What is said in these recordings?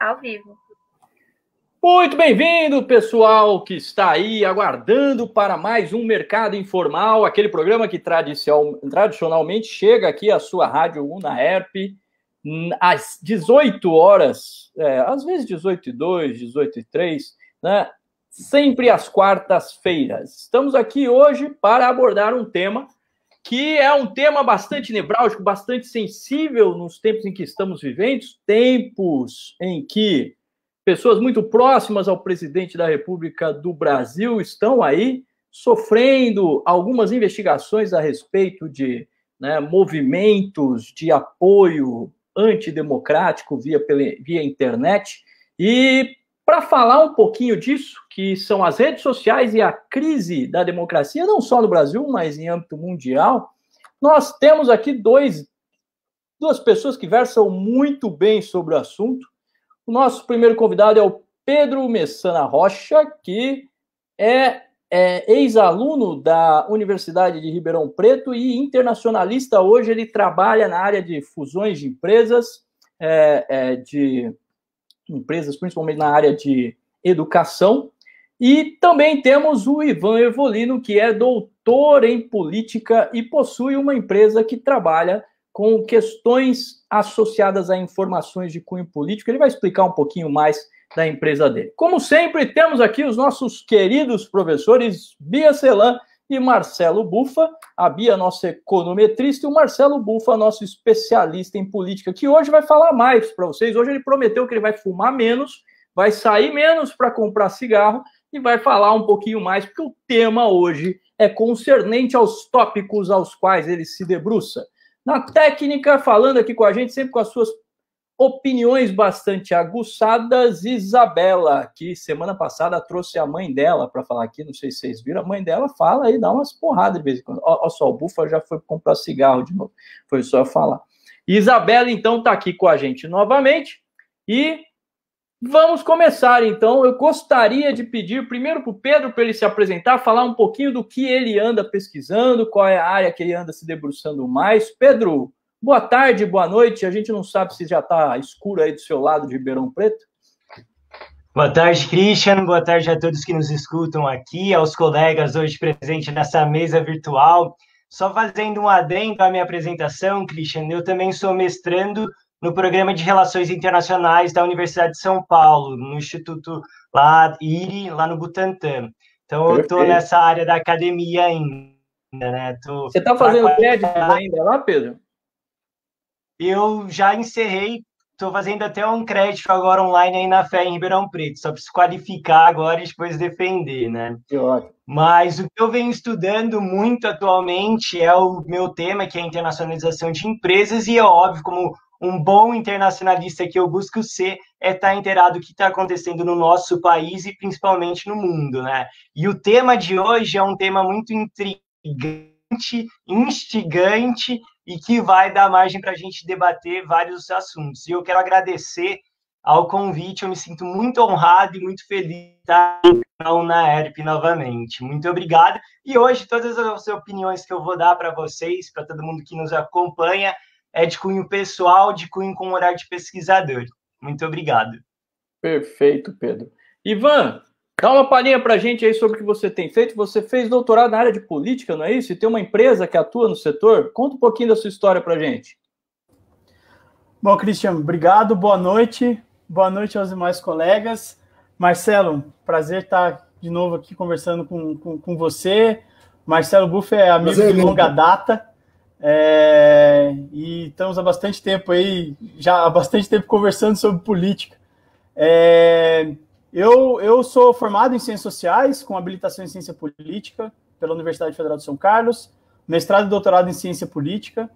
Ao vivo. Muito bem-vindo, pessoal que está aí aguardando para mais um Mercado Informal, aquele programa que tradicionalmente chega aqui à sua rádio Unaerp às 18 horas, às vezes 18h02, 18h03, né? Sempre às quartas-feiras. Estamos aqui hoje para abordar um tema que é um tema bastante nevrálgico, bastante sensível nos tempos em que estamos vivendo, tempos em que pessoas muito próximas ao presidente da República do Brasil estão aí sofrendo algumas investigações a respeito de movimentos de apoio antidemocrático via internet. E para falar um pouquinho disso, que são as redes sociais e a crise da democracia, não só no Brasil, mas em âmbito mundial, nós temos aqui duas pessoas que versam muito bem sobre o assunto. O nosso primeiro convidado é o Pedro Messana Rocha, que é ex-aluno da Universidade de Ribeirão Preto e internacionalista. Hoje ele trabalha na área de fusões de empresas, principalmente na área de educação. E também temos o Ivan Evolino, que é doutor em política e possui uma empresa que trabalha com questões associadas a informações de cunho político. Ele vai explicar um pouquinho mais da empresa dele. Como sempre, temos aqui os nossos queridos professores Bia Celan e Marcelo Bufa. A Bia, nossa econometrista, e o Marcelo Bufa, nosso especialista em política, que hoje vai falar mais para vocês. Hoje ele prometeu que ele vai fumar menos, vai sair menos para comprar cigarro e vai falar um pouquinho mais, porque o tema hoje é concernente aos tópicos aos quais ele se debruça. Na técnica, falando aqui com a gente, sempre com as suas opiniões bastante aguçadas, Isabela, que semana passada trouxe a mãe dela para falar aqui, não sei se vocês viram, a mãe dela fala e dá umas porradas de vez em quando. Olha só, o Bufa já foi comprar cigarro de novo, foi só falar. Isabela, então, está aqui com a gente novamente e vamos começar, então. Eu gostaria de pedir primeiro para o Pedro, para ele se apresentar, falar um pouquinho do que ele anda pesquisando, qual é a área que ele anda se debruçando mais. Pedro, boa tarde, boa noite. A gente não sabe se já está escuro aí do seu lado de Ribeirão Preto. Boa tarde, Christian. Boa tarde a todos que nos escutam aqui, aos colegas hoje presentes nessa mesa virtual. Só fazendo um adendo à minha apresentação, Christian, eu também sou mestrando no Programa de Relações Internacionais da Universidade de São Paulo, no Instituto IRI, lá no Butantã. Então, eu estou nessa área da academia ainda, né? Você está fazendo créditos ainda lá, Pedro? Eu já encerrei, estou fazendo até um crédito agora online aí na FE em Ribeirão Preto, só preciso qualificar agora e depois defender, né? Que ótimo. Mas o que eu venho estudando muito atualmente é o meu tema, que é a internacionalização de empresas, e é óbvio, como um bom internacionalista que eu busco ser, é estar inteirado do que está acontecendo no nosso país e principalmente no mundo, né? E o tema de hoje é um tema muito intrigante, instigante e que vai dar margem para a gente debater vários assuntos. E eu quero agradecer ao convite, eu me sinto muito honrado e muito feliz de estar na Unaerp novamente. Muito obrigado. E hoje todas as opiniões que eu vou dar para vocês, para todo mundo que nos acompanha, é de cunho pessoal, de cunho com horário de pesquisador. Muito obrigado. Perfeito, Pedro. Ivan, dá uma palhinha para a gente aí sobre o que você tem feito. Você fez doutorado na área de política, não é isso? E tem uma empresa que atua no setor. Conta um pouquinho da sua história para a gente. Bom, Christian, obrigado. Boa noite. Boa noite aos demais colegas. Marcelo, prazer estar de novo aqui conversando com você. Marcelo Buff é amigo de longa data. E estamos há bastante tempo aí, já há bastante tempo conversando sobre política. Eu sou formado em Ciências Sociais, com habilitação em Ciência Política pela Universidade Federal de São Carlos, mestrado e doutorado em Ciência Política,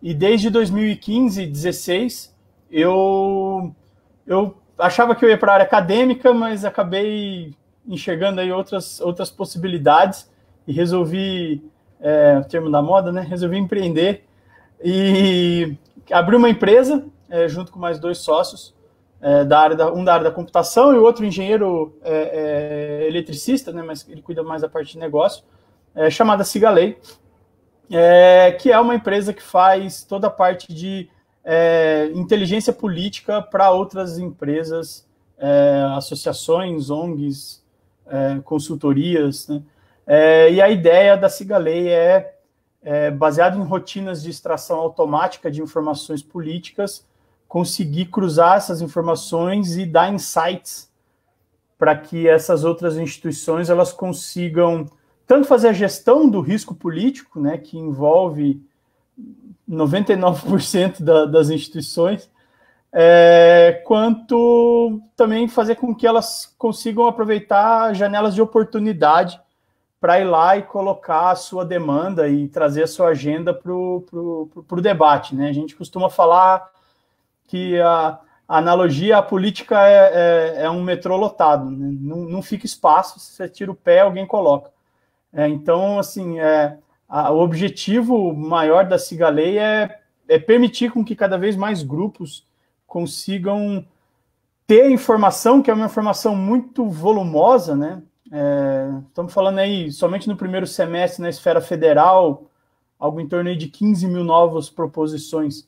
e desde 2015, 2016, eu achava que eu ia para a área acadêmica, mas acabei enxergando aí outras possibilidades e resolvi, o termo da moda, né? Resolvi empreender e abri uma empresa junto com mais dois sócios, um da área da computação e o outro engenheiro eletricista, né? Mas ele cuida mais da parte de negócio, chamada Sigalei, que é uma empresa que faz toda a parte de inteligência política para outras empresas, associações, ONGs, consultorias, né? E a ideia da Sigalei baseado em rotinas de extração automática de informações políticas, conseguir cruzar essas informações e dar insights para que essas outras instituições elas consigam tanto fazer a gestão do risco político, né, que envolve 99% das instituições, quanto também fazer com que elas consigam aproveitar janelas de oportunidade para ir lá e colocar a sua demanda e trazer a sua agenda para o debate, né? A gente costuma falar que a analogia à política é um metrô lotado, né? Não fica espaço, se você tira o pé, alguém coloca. Então, assim, o objetivo maior da Sigalei é permitir com que cada vez mais grupos consigam ter informação, que é uma informação muito volumosa, né? Estamos falando aí, somente no primeiro semestre, na esfera federal, algo em torno aí de 15 mil novas proposições.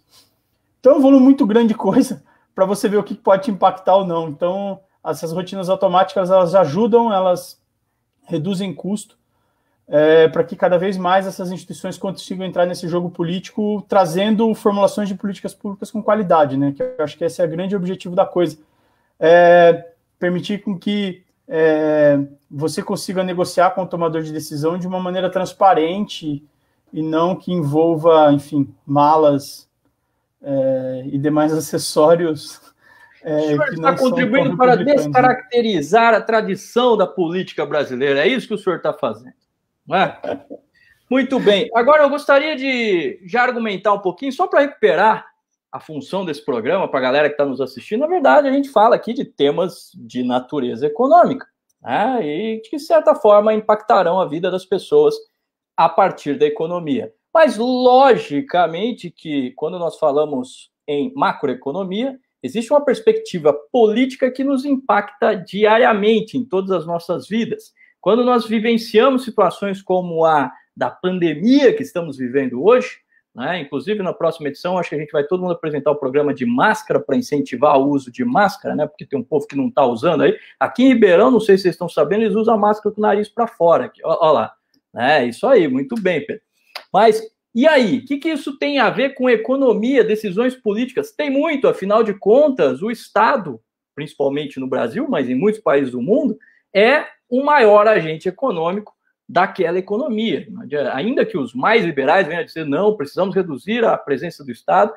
Então, é um volume muito grande de coisa para você ver o que pode te impactar ou não. Então, essas rotinas automáticas, elas ajudam, elas reduzem custo, para que cada vez mais essas instituições consigam entrar nesse jogo político, trazendo formulações de políticas públicas com qualidade, né? Que eu acho que esse é o grande objetivo da coisa. Permitir com que você consiga negociar com o tomador de decisão de uma maneira transparente e não que envolva, enfim, malas e demais acessórios. O senhor está contribuindo para descaracterizar a tradição da política brasileira. É isso que o senhor está fazendo, não é? Muito bem. Agora eu gostaria de já argumentar um pouquinho, só para recuperar a função desse programa, para a galera que está nos assistindo. Na verdade, a gente fala aqui de temas de natureza econômica, né? E que, de certa forma, impactarão a vida das pessoas a partir da economia. Mas, logicamente, que quando nós falamos em macroeconomia, existe uma perspectiva política que nos impacta diariamente em todas as nossas vidas. Quando nós vivenciamos situações como a da pandemia que estamos vivendo hoje, né? Inclusive, na próxima edição, acho que a gente vai todo mundo apresentar o programa de máscara para incentivar o uso de máscara, né? Porque tem um povo que não está usando aí. Aqui em Ribeirão, não sei se vocês estão sabendo, eles usam a máscara com o nariz para fora. Aqui. Olha lá. Isso aí, muito bem, Pedro. Mas, e aí? O que isso tem a ver com economia, decisões políticas? Tem muito, afinal de contas, o Estado, principalmente no Brasil, mas em muitos países do mundo, é o maior agente econômico daquela economia. Ainda que os mais liberais venham a dizer, não, precisamos reduzir a presença do Estado,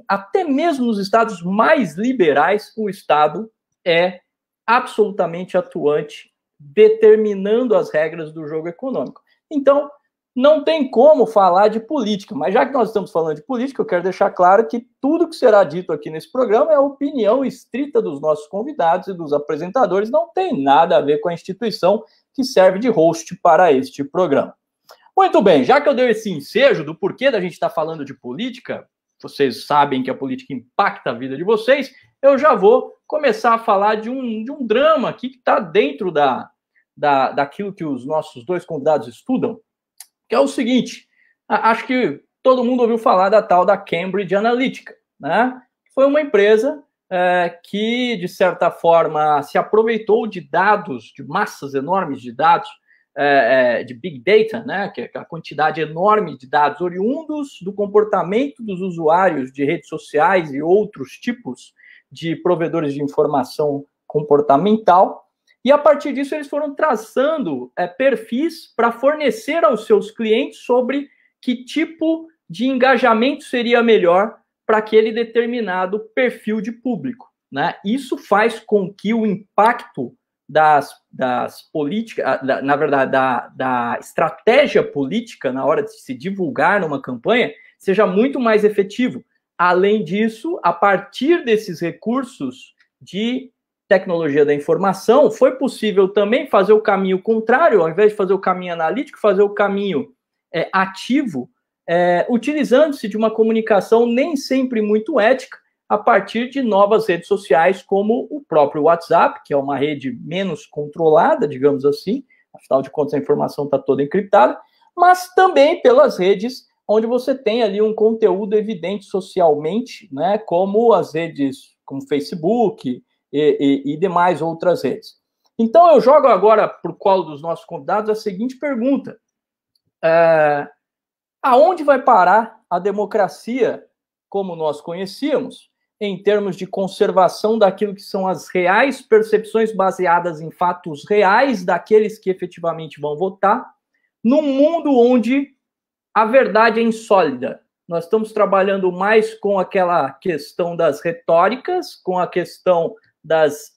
até mesmo nos estados mais liberais, o Estado é absolutamente atuante, determinando as regras do jogo econômico. Então, não tem como falar de política, mas já que nós estamos falando de política, eu quero deixar claro que tudo que será dito aqui nesse programa é a opinião estrita dos nossos convidados e dos apresentadores, não tem nada a ver com a instituição que serve de host para este programa. Muito bem, já que eu dei esse ensejo do porquê da gente estar falando de política, vocês sabem que a política impacta a vida de vocês, eu já vou começar a falar de um drama aqui que está dentro daquilo que os nossos dois convidados estudam, que é o seguinte, acho que todo mundo ouviu falar da tal da Cambridge Analytica, né? Foi uma empresa que, de certa forma, se aproveitou de dados, de massas enormes de dados, de Big Data, né? Que é a quantidade enorme de dados oriundos do comportamento dos usuários de redes sociais e outros tipos de provedores de informação comportamental. E, a partir disso, eles foram traçando perfis para fornecer aos seus clientes sobre que tipo de engajamento seria melhor para aquele determinado perfil de público, né? Isso faz com que o impacto das políticas, na verdade, da estratégia política na hora de se divulgar numa campanha, seja muito mais efetivo. Além disso, a partir desses recursos de tecnologia da informação, foi possível também fazer o caminho contrário, ao invés de fazer o caminho analítico, fazer o caminho ativo, utilizando-se de uma comunicação nem sempre muito ética, a partir de novas redes sociais, como o próprio WhatsApp, que é uma rede menos controlada, digamos assim, afinal de contas a informação está toda encriptada, mas também pelas redes onde você tem ali um conteúdo evidente socialmente, né, como as redes, como Facebook e demais outras redes. Então, eu jogo agora para o colo dos nossos convidados a seguinte pergunta. Aonde vai parar a democracia, como nós conhecíamos, em termos de conservação daquilo que são as reais percepções baseadas em fatos reais daqueles que efetivamente vão votar, num mundo onde a verdade é insólida? Nós estamos trabalhando mais com aquela questão das retóricas, com a questão das...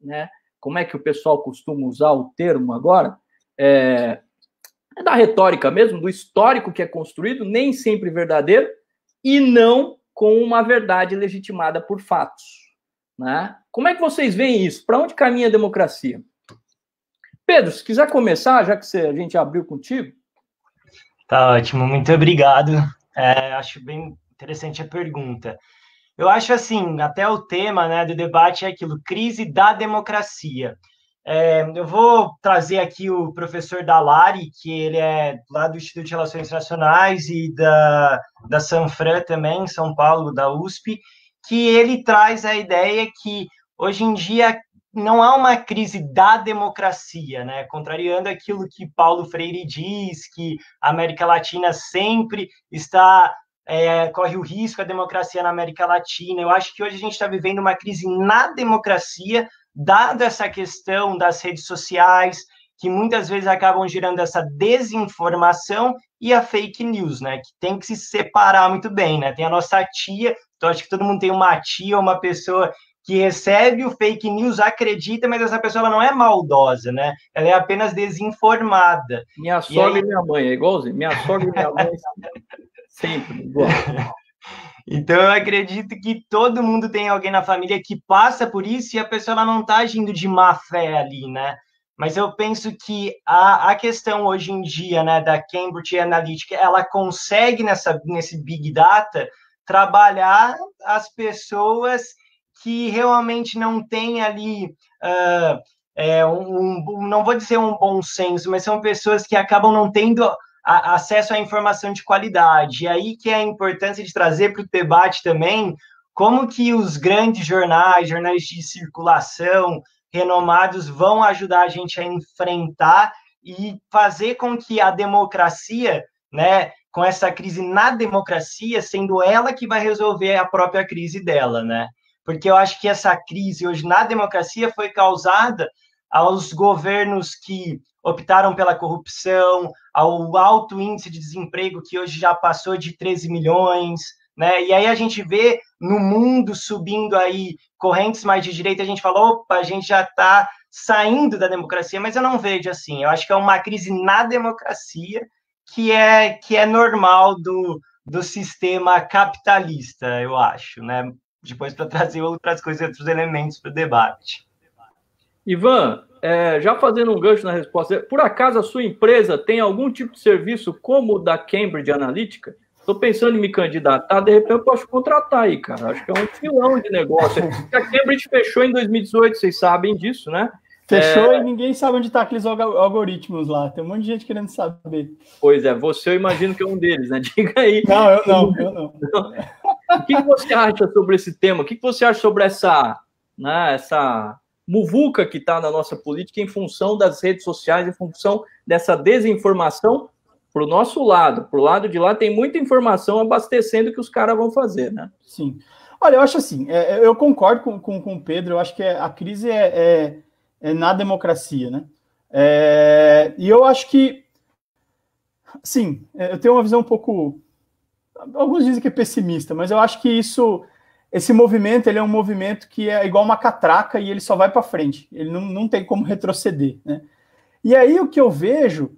né, como é que o pessoal costuma usar o termo agora? É da retórica mesmo, do histórico que é construído, nem sempre verdadeiro, e não com uma verdade legitimada por fatos, né? Como é que vocês veem isso? Para onde caminha a democracia? Pedro, se quiser começar, já que a gente abriu contigo. Tá ótimo, muito obrigado. Acho bem interessante a pergunta. Eu acho assim, até o tema, né, do debate é aquilo, crise da democracia. Eu vou trazer aqui o professor Dalari, que ele é lá do Instituto de Relações Internacionais e da Sanfran também, em São Paulo, da USP, que ele traz a ideia que hoje em dia não há uma crise da democracia, né? Contrariando aquilo que Paulo Freire diz, que a América Latina sempre corre o risco a democracia na América Latina. Eu acho que hoje a gente está vivendo uma crise na democracia, dada essa questão das redes sociais, que muitas vezes acabam gerando essa desinformação e a fake news, né? Que tem que se separar muito bem, né? Tem a nossa tia, então acho que todo mundo tem uma tia, uma pessoa que recebe o fake news, acredita, mas essa pessoa ela não é maldosa, né? Ela é apenas desinformada. Minha sogra e minha mãe, é igualzinho. Minha sogra e minha mãe sempre igual. Então, eu acredito que todo mundo tem alguém na família que passa por isso e a pessoa ela não está agindo de má fé ali, né? Mas eu penso que a questão hoje em dia, né, da Cambridge Analytica, ela consegue, nesse Big Data, trabalhar as pessoas que realmente não têm ali, não vou dizer um bom senso, mas são pessoas que acabam não tendo acesso à informação de qualidade. E aí que é a importância de trazer para o debate também como que os grandes jornais de circulação renomados vão ajudar a gente a enfrentar e fazer com que a democracia, né, com essa crise na democracia, sendo ela que vai resolver a própria crise dela, né? Porque eu acho que essa crise hoje na democracia foi causada aos governos que optaram pela corrupção, ao alto índice de desemprego que hoje já passou de 13 milhões, né? E aí a gente vê no mundo subindo aí correntes mais de direita, a gente fala, opa, a gente já está saindo da democracia, mas eu não vejo assim. Eu acho que é uma crise na democracia que é normal do sistema capitalista, eu acho, né? Depois para trazer outras coisas, outros elementos para o debate. Ivan, já fazendo um gancho na resposta, por acaso a sua empresa tem algum tipo de serviço como o da Cambridge Analytica? Estou pensando em me candidatar, de repente eu posso contratar aí, cara. Acho que é um filão de negócio. A Cambridge fechou em 2018, vocês sabem disso, né? Fechou e ninguém sabe onde está aqueles algoritmos lá. Tem um monte de gente querendo saber. Pois é, você eu imagino que é um deles, né? Diga aí. Não, eu não. O que você acha sobre esse tema? O que você acha sobre essa muvuca que está na nossa política em função das redes sociais, em função dessa desinformação para o nosso lado? Para o lado de lá tem muita informação abastecendo o que os caras vão fazer, né? Sim. Olha, eu acho assim, eu concordo com o Pedro, eu acho que a crise é na democracia, né? E eu acho que, sim, eu tenho uma visão um pouco, alguns dizem que é pessimista, mas eu acho que esse movimento, ele é um movimento que é igual uma catraca e ele só vai para frente, ele não tem como retroceder, né? E aí o que eu vejo,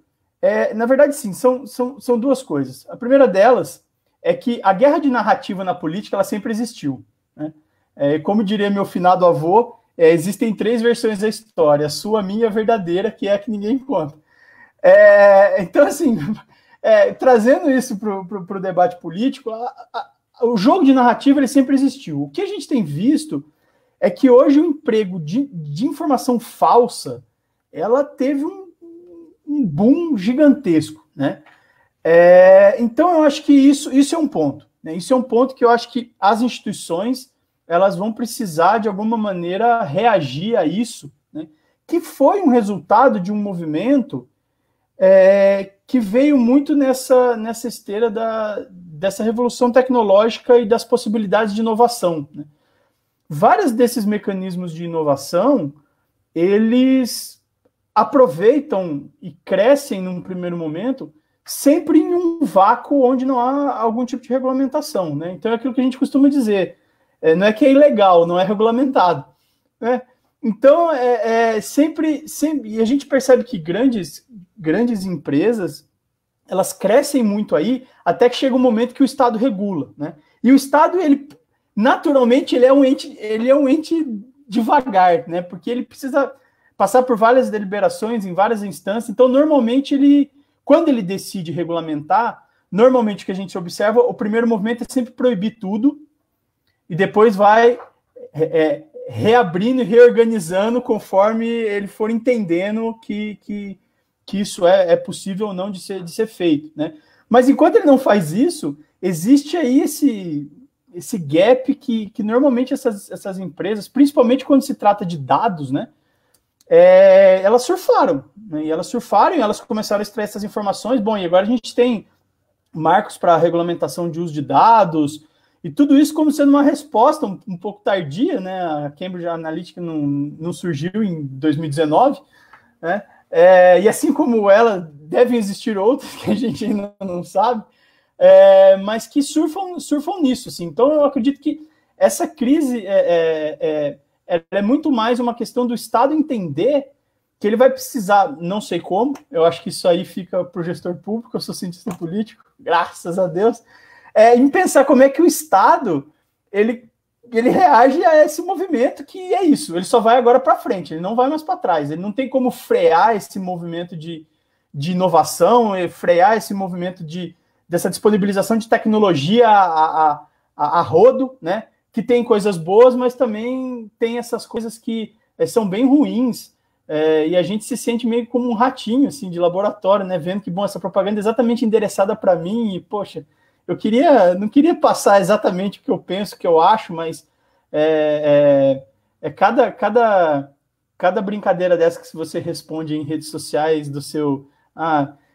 na verdade, sim, são duas coisas. A primeira delas é que a guerra de narrativa na política, ela sempre existiu, né? Como diria meu finado avô, existem 3 versões da história, a sua, a minha, a verdadeira, que é a que ninguém conta. Então, assim, trazendo isso para o debate político, o jogo de narrativa ele sempre existiu. O que a gente tem visto é que hoje o emprego de informação falsa, ela teve um boom gigantesco, né? Então, eu acho que isso é um ponto, né? Isso é um ponto que eu acho que as instituições elas vão precisar, de alguma maneira, reagir a isso, né? Que foi um resultado de um movimento que veio muito nessa esteira dessa revolução tecnológica e das possibilidades de inovação, né? Vários desses mecanismos de inovação, eles aproveitam e crescem num primeiro momento sempre em um vácuo onde não há algum tipo de regulamentação, né? Então é aquilo que a gente costuma dizer, não é que é ilegal, não é regulamentado, né? Então sempre, e a gente percebe que grandes empresas, elas crescem muito aí, até que chega um momento que o Estado regula, né? E o Estado, ele naturalmente, ele é um ente devagar, né? Porque ele precisa passar por várias deliberações em várias instâncias. Então, normalmente, quando ele decide regulamentar, normalmente o que a gente observa, o primeiro movimento é sempre proibir tudo e depois vai reabrindo e reorganizando conforme ele for entendendo que isso é possível ou não de ser feito, né? Mas enquanto ele não faz isso, existe aí esse gap que normalmente essas empresas, principalmente quando se trata de dados, né, elas surfaram, né, e elas começaram a extrair essas informações. Bom, e agora a gente tem marcos para regulamentação de uso de dados, e tudo isso como sendo uma resposta um pouco tardia, né? A Cambridge Analytica não surgiu em 2019, né? E assim como ela, devem existir outras que a gente ainda não sabe, mas que surfam nisso, assim. Então, eu acredito que essa crise é muito mais uma questão do Estado entender que ele vai precisar, não sei como, eu acho que isso aí fica para o gestor público, eu sou cientista político, graças a Deus, em pensar como é que o Estado ele reage a esse movimento, que é isso, ele só vai agora para frente, ele não vai mais para trás, ele não tem como frear esse movimento de inovação, frear esse movimento dessa disponibilização de tecnologia a rodo, né? Que tem coisas boas, mas também tem essas coisas que são bem ruins, e a gente se sente meio como um ratinho, assim, de laboratório, né? Vendo que, bom, essa propaganda é exatamente endereçada para mim e, poxa, não queria passar exatamente o que eu penso, o que eu acho, mas cada brincadeira dessa que você responde em redes sociais do seu...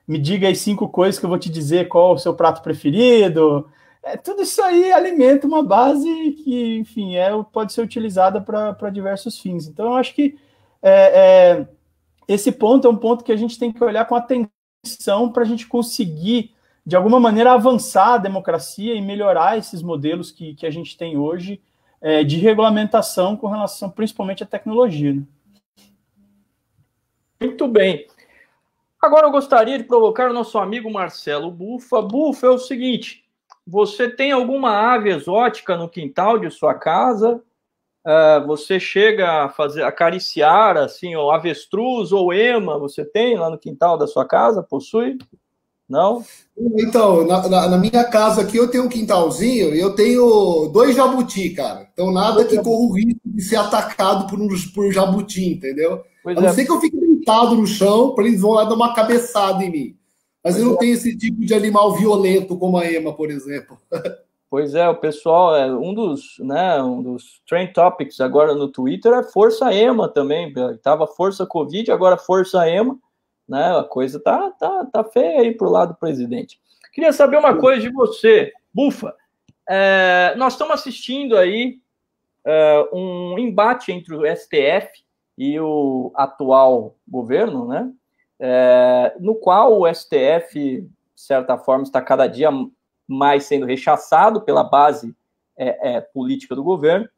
me diga aí 5 coisas que eu vou te dizer qual é o seu prato preferido. Tudo isso aí alimenta uma base que, enfim, pode ser utilizada para diversos fins. Então, eu acho que esse ponto é um ponto que a gente tem que olhar com atenção para a gente conseguir, de alguma maneira, avançar a democracia e melhorar esses modelos que a gente tem hoje de regulamentação com relação, principalmente, à tecnologia, né? Muito bem. Agora eu gostaria de provocar o nosso amigo Marcelo Bufa. Bufa, é o seguinte, você tem alguma ave exótica no quintal de sua casa? Você chega a acariciar, assim, o avestruz ou ema, você tem lá no quintal da sua casa? Possui? Não? Então, na minha casa aqui eu tenho um quintalzinho e eu tenho 2 jabuti, cara. Então nada que corra o risco de ser atacado por jabuti, entendeu? A não ser que eu fique deitado no chão, para eles vão lá dar uma cabeçada em mim. Mas eu não tenho esse tipo de animal violento como a ema, por exemplo. Pois é, o pessoal, um dos trend topics agora no Twitter é Força Ema também. Tava Força Covid, agora Força Ema, né? A coisa tá feia aí pro lado do presidente. Queria saber uma coisa de você, Bufa. Nós estamos assistindo aí um embate entre o STF e o atual governo, né? No qual o STF, de certa forma, está cada dia mais sendo rechaçado pela base política do governo,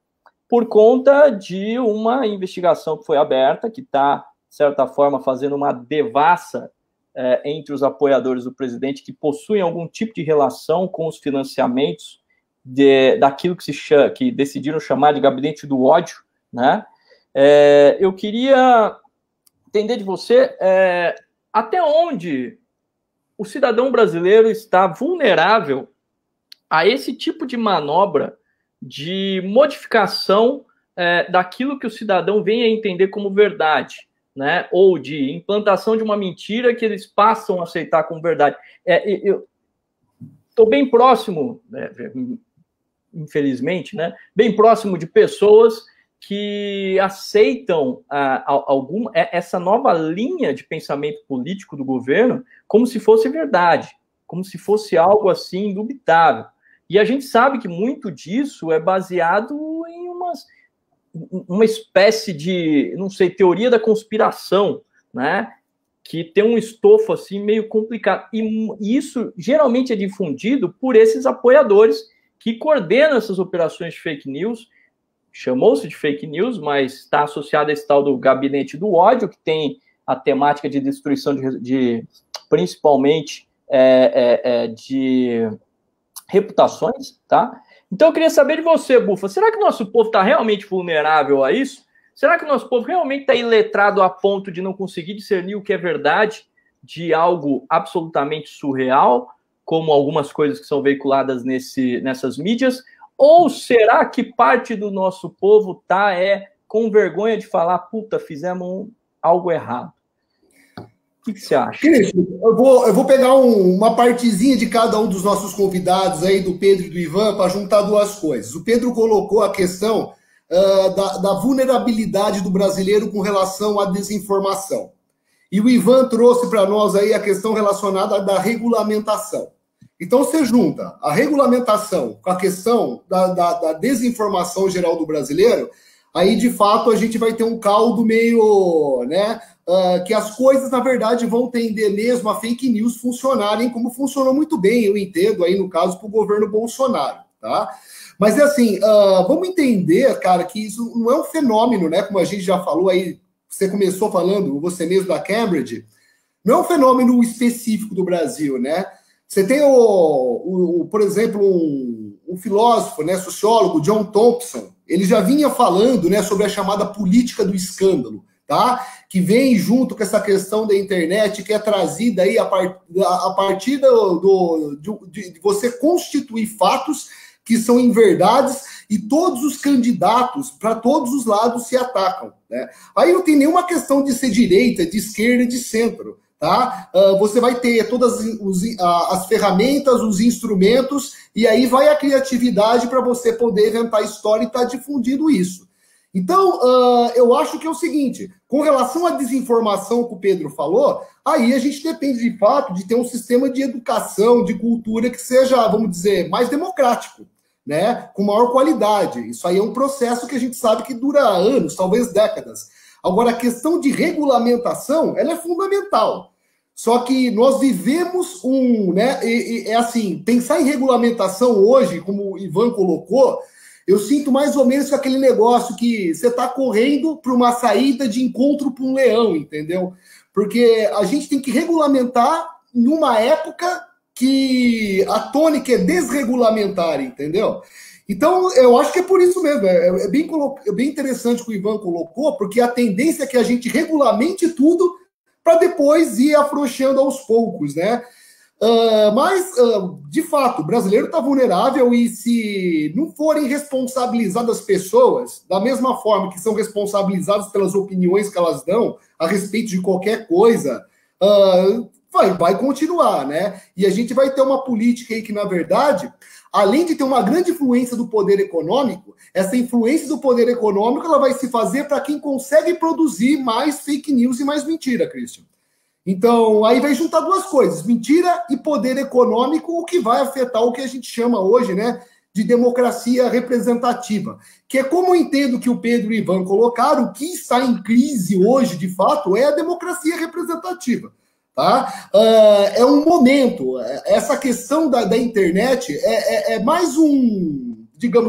por conta de uma investigação que foi aberta, que está, de certa forma, fazendo uma devassa entre os apoiadores do presidente que possuem algum tipo de relação com os financiamentos daquilo que decidiram chamar de gabinete do ódio, né? Eu queria entender de você até onde o cidadão brasileiro está vulnerável a esse tipo de manobra de modificação daquilo que o cidadão vem a entender como verdade. né, ou de implantação de uma mentira que eles passam a aceitar como verdade. Eu estou bem próximo, né, infelizmente, né, bem próximo de pessoas que aceitam essa nova linha de pensamento político do governo como se fosse verdade, como se fosse algo assim indubitável. E a gente sabe que muito disso é baseado em uma espécie de, não sei, teoria da conspiração, né? Que tem um estofo assim meio complicado. E isso geralmente é difundido por esses apoiadores que coordenam essas operações de fake news. Chamou-se de fake news, mas está associado a esse tal do gabinete do ódio, que tem a temática de destruição principalmente de reputações, tá? Então eu queria saber de você, Bufa, será que o nosso povo está realmente vulnerável a isso? Será que o nosso povo realmente está iletrado a ponto de não conseguir discernir o que é verdade de algo absolutamente surreal, como algumas coisas que são veiculadas nessas mídias? Ou será que parte do nosso povo está com vergonha de falar, puta, fizemos algo errado? O que você acha? Cristian, eu vou pegar uma partezinha de cada um dos nossos convidados aí, do Pedro e do Ivan, para juntar duas coisas. O Pedro colocou a questão da vulnerabilidade do brasileiro com relação à desinformação. E o Ivan trouxe para nós aí a questão relacionada da regulamentação. Então você junta a regulamentação com a questão da desinformação geral do brasileiro, aí de fato a gente vai ter um caldo meio, né, que as coisas na verdade vão tender mesmo a fake news funcionarem como funcionou muito bem, eu entendo aí no caso para o governo Bolsonaro, tá? Mas é assim, vamos entender, cara, que isso não é um fenômeno, né, como a gente já falou aí, você começou falando, você mesmo da Cambridge, não é um fenômeno específico do Brasil, né? Você tem, por exemplo, um filósofo, né, sociólogo, John Thompson, ele já vinha falando, né, sobre a chamada política do escândalo, tá? Que vem junto com essa questão da internet, que é trazida aí a partir de você constituir fatos que são inverdades e todos os candidatos, para todos os lados, se atacam, né? Aí não tem nenhuma questão de ser direita, de esquerda, de centro. Tá? Você vai ter todas as ferramentas, os instrumentos, e aí vai a criatividade para você poder inventar história e estar difundindo isso. Então, eu acho que é o seguinte, com relação à desinformação que o Pedro falou, aí a gente depende de fato de ter um sistema de educação, de cultura que seja, vamos dizer, mais democrático, né? Com maior qualidade. Isso aí é um processo que a gente sabe que dura anos, talvez décadas. Agora, a questão de regulamentação, ela é fundamental. Só que nós vivemos né, é assim, pensar em regulamentação hoje, como o Ivan colocou, eu sinto mais ou menos aquele negócio que você está correndo para uma saída de encontro para um leão, entendeu? Porque a gente tem que regulamentar numa época que a tônica é desregulamentar, entendeu? Então, eu acho que é por isso mesmo, é bem interessante o que o Ivan colocou, porque a tendência é que a gente regulamente tudo para depois ir afrouxando aos poucos, né? Mas, de fato, o brasileiro está vulnerável e se não forem responsabilizadas as pessoas, da mesma forma que são responsabilizadas pelas opiniões que elas dão a respeito de qualquer coisa, vai continuar, né? E a gente vai ter uma política aí que, na verdade, além de ter uma grande influência do poder econômico, essa influência do poder econômico ela vai se fazer para quem consegue produzir mais fake news e mais mentira, Christian. Então, aí vai juntar duas coisas, mentira e poder econômico, o que vai afetar o que a gente chama hoje, né, de democracia representativa, que é como eu entendo que o Pedro e o Ivan colocaram, o que está em crise hoje, de fato, é a democracia representativa. Tá? É um momento, essa questão da internet é mais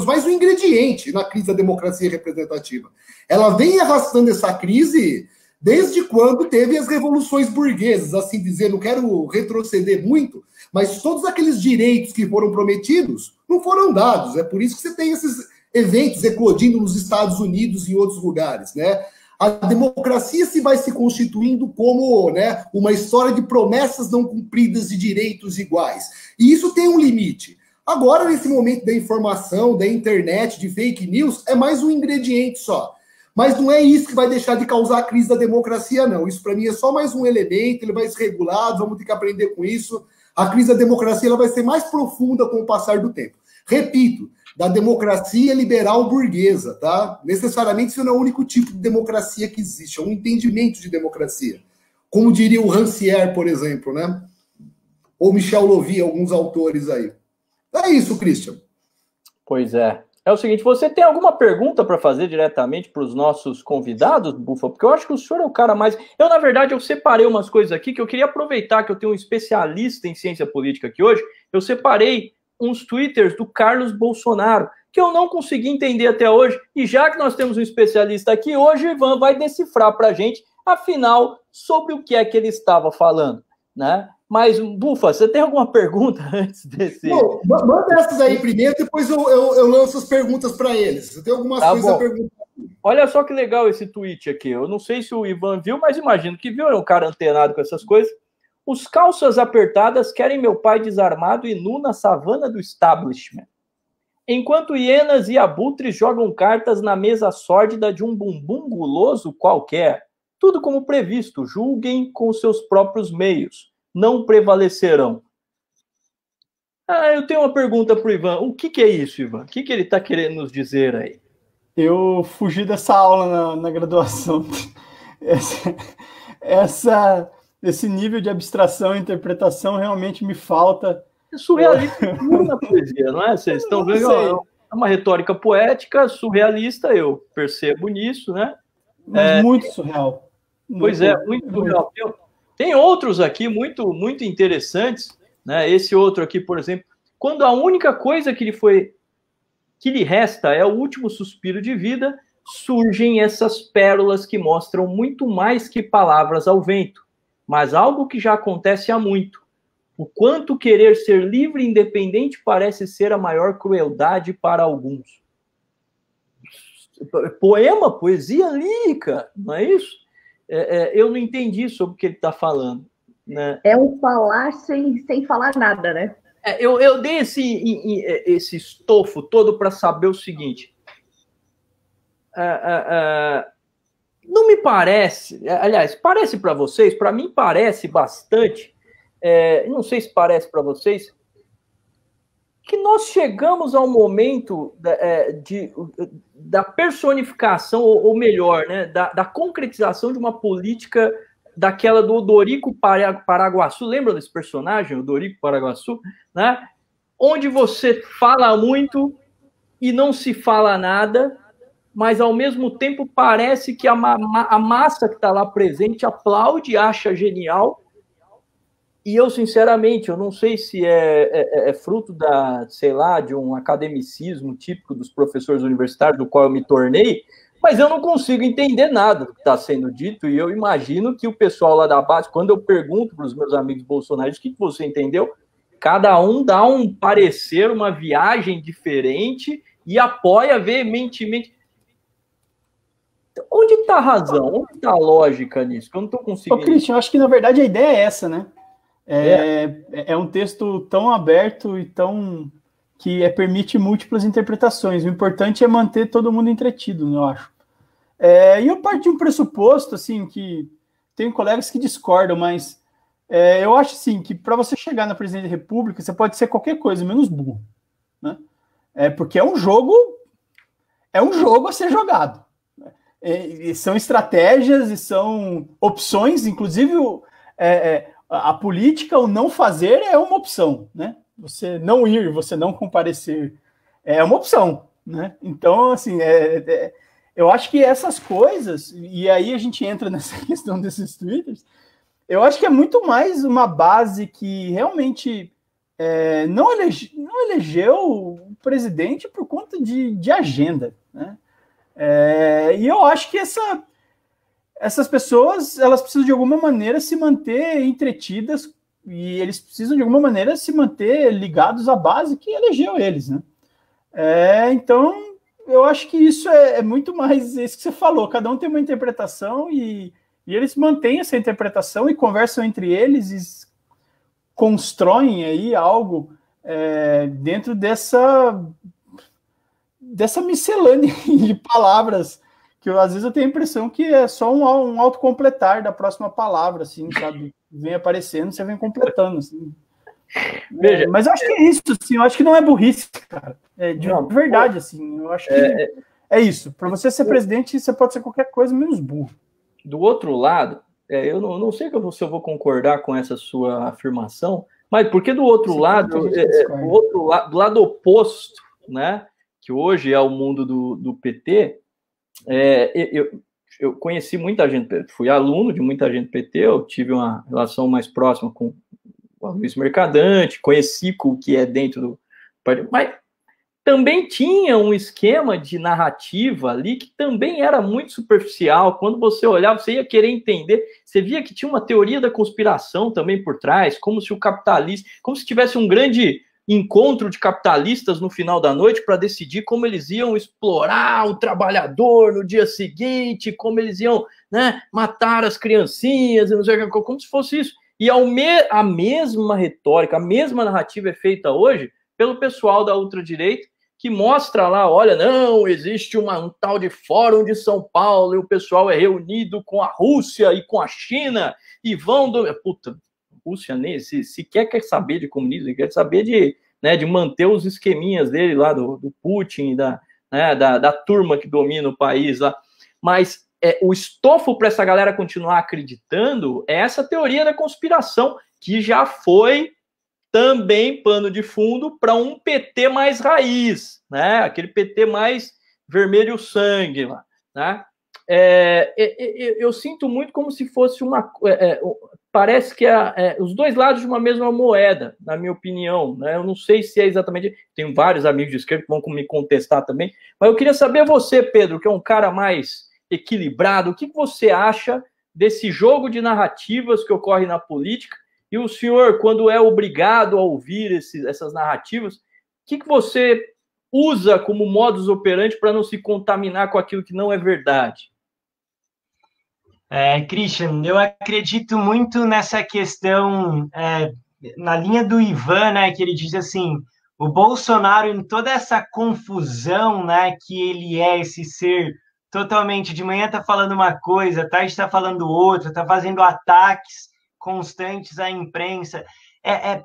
mais um ingrediente na crise da democracia representativa. Ela vem arrastando essa crise desde quando teve as revoluções burguesas, assim dizer, não quero retroceder muito, mas todos aqueles direitos que foram prometidos não foram dados, é por isso que você tem esses eventos eclodindo nos Estados Unidos e em outros lugares, né? A democracia se vai se constituindo como, né, uma história de promessas não cumpridas de direitos iguais. E isso tem um limite. Agora, nesse momento da informação, da internet, de fake news, é mais um ingrediente só. Mas não é isso que vai deixar de causar a crise da democracia, não. Isso, para mim, é só mais um elemento, ele vai ser regulado, vamos ter que aprender com isso. A crise da democracia ela vai ser mais profunda com o passar do tempo. Repito, da democracia liberal burguesa, tá? Necessariamente isso não é o único tipo de democracia que existe, é um entendimento de democracia. Como diria o Rancière, por exemplo, né? Ou Michel Louvi, alguns autores aí. É isso, Christian. Pois é. É o seguinte, você tem alguma pergunta para fazer diretamente para os nossos convidados, Bufa? Porque eu acho que o senhor é o cara mais... na verdade, eu separei umas coisas aqui que eu queria aproveitar que eu tenho um especialista em ciência política aqui hoje. Eu separei uns twitters do Carlos Bolsonaro, que eu não consegui entender até hoje. E já que nós temos um especialista aqui, hoje o Ivan vai decifrar para a gente, afinal, sobre o que é que ele estava falando, né? Mas, Bufa, você tem alguma pergunta antes desse... Não, manda essas aí primeiro, depois eu lanço as perguntas para eles. Eu tenho algumas coisas a perguntar. Olha só que legal esse tweet aqui. Eu não sei se o Ivan viu, mas imagino que viu. É um cara antenado com essas coisas. Os calças apertadas querem meu pai desarmado e nu na savana do establishment. Enquanto hienas e abutres jogam cartas na mesa sórdida de um bumbum guloso qualquer. Tudo como previsto. Julguem com seus próprios meios. Não prevalecerão. Eu tenho uma pergunta para o Ivan. O que é isso, Ivan? O que ele está querendo nos dizer aí? Eu fugi dessa aula na graduação. Esse nível de abstração e interpretação realmente me falta. É surrealista na poesia, não é? Vocês estão vendo? É uma retórica poética, surrealista, eu percebo nisso, né? Mas muito surreal. Muito surreal. Tem outros aqui muito, muito interessantes, né? Esse outro aqui, por exemplo, quando a única coisa que lhe resta é o último suspiro de vida, surgem essas pérolas que mostram muito mais que palavras ao vento, mas algo que já acontece há muito. O quanto querer ser livre e independente parece ser a maior crueldade para alguns. Poema, poesia lírica, não é isso? Eu não entendi sobre o que ele está falando. Né? É um falar sem falar nada, né? Eu dei esse estofo todo para saber o seguinte. Não me parece... Aliás, parece para vocês? Para mim parece bastante. Não sei se parece para vocês. Que nós chegamos ao momento da personificação, ou melhor, né, da concretização de uma política daquela do Odorico Paraguaçu. Lembra desse personagem, Odorico Paraguaçu? Né? Onde você fala muito e não se fala nada, mas ao mesmo tempo parece que a massa que está lá presente aplaude, acha genial. E eu, sinceramente, eu não sei se é fruto de um academicismo típico dos professores universitários, do qual eu me tornei, mas eu não consigo entender nada do que está sendo dito, e eu imagino que o pessoal lá da base, quando eu pergunto para os meus amigos bolsonaristas o que você entendeu, cada um dá um parecer, uma viagem diferente e apoia veementemente. Onde está a razão? Onde está a lógica nisso? Que eu não estou conseguindo. Cristian, eu acho que, na verdade, a ideia é essa, né? É um texto tão aberto e tão que permite múltiplas interpretações. O importante é manter todo mundo entretido, eu acho. E eu parto de um pressuposto, assim, que tem colegas que discordam, mas eu acho, assim, que para você chegar na presidência da República, você pode ser qualquer coisa, menos burro, né? Porque é um jogo a ser jogado. E são estratégias e são opções, inclusive a política, o não fazer é uma opção, né? Você não ir, você não comparecer é uma opção, né? Então, assim, eu acho que essas coisas, e aí a gente entra nessa questão desses twitters, eu acho que é muito mais uma base que realmente não elegeu o presidente por conta de agenda, né? E eu acho que essas pessoas, elas precisam de alguma maneira se manter entretidas e eles precisam de alguma maneira se manter ligados à base que elegeu eles, né? Então, eu acho que isso é muito mais isso que você falou, cada um tem uma interpretação e eles mantêm essa interpretação e conversam entre eles e constroem aí algo dentro dessa miscelânea de palavras que às vezes eu tenho a impressão que é só um autocompletar da próxima palavra, assim, sabe? Vem aparecendo, você vem completando, assim. Veja, mas eu acho que é isso, assim, eu acho que não é burrice, cara. É de verdade, assim, eu acho que é isso. Para você ser presidente, você pode ser qualquer coisa menos burro. Do outro lado, eu não sei se eu vou concordar com essa sua afirmação, mas porque do outro lado, do lado oposto, né, que hoje é o mundo do PT, eu conheci muita gente, fui aluno de muita gente do PT, eu tive uma relação mais próxima com o Luiz Mercadante, conheci o que é dentro do partido, mas também tinha um esquema de narrativa ali que também era muito superficial. Quando você olhava, você ia querer entender. Você via que tinha uma teoria da conspiração também por trás, como se o capitalista, como se tivesse um grande encontro de capitalistas no final da noite para decidir como eles iam explorar o trabalhador no dia seguinte, como eles iam, né, matar as criancinhas, não sei, como se fosse isso. E a mesma retórica, a mesma narrativa é feita hoje pelo pessoal da ultradireita, que mostra lá, olha, não, existe um tal de Fórum de São Paulo e o pessoal é reunido com a Rússia e com a China e vão... Puta, Rússia nem sequer quer saber de comunismo, quer saber de manter os esqueminhas dele lá, do Putin, da turma que domina o país lá. Mas o estofo para essa galera continuar acreditando é essa teoria da conspiração, que já foi também pano de fundo para um PT mais raiz, né? Aquele PT mais vermelho sangue lá, né? Eu sinto muito como se fosse parece que os dois lados de uma mesma moeda, na minha opinião, né? Eu não sei se é exatamente... Tenho vários amigos de esquerda que vão me contestar também, mas eu queria saber você, Pedro, que é um cara mais equilibrado, o que você acha desse jogo de narrativas que ocorre na política? E o senhor, quando é obrigado a ouvir essas narrativas, o que você usa como modus operandi para não se contaminar com aquilo que não é verdade? Christian, eu acredito muito nessa questão, na linha do Ivan, né, que ele diz assim, o Bolsonaro, em toda essa confusão, né, que ele é esse ser totalmente, de manhã está falando uma coisa, tarde está falando outra, está fazendo ataques constantes à imprensa,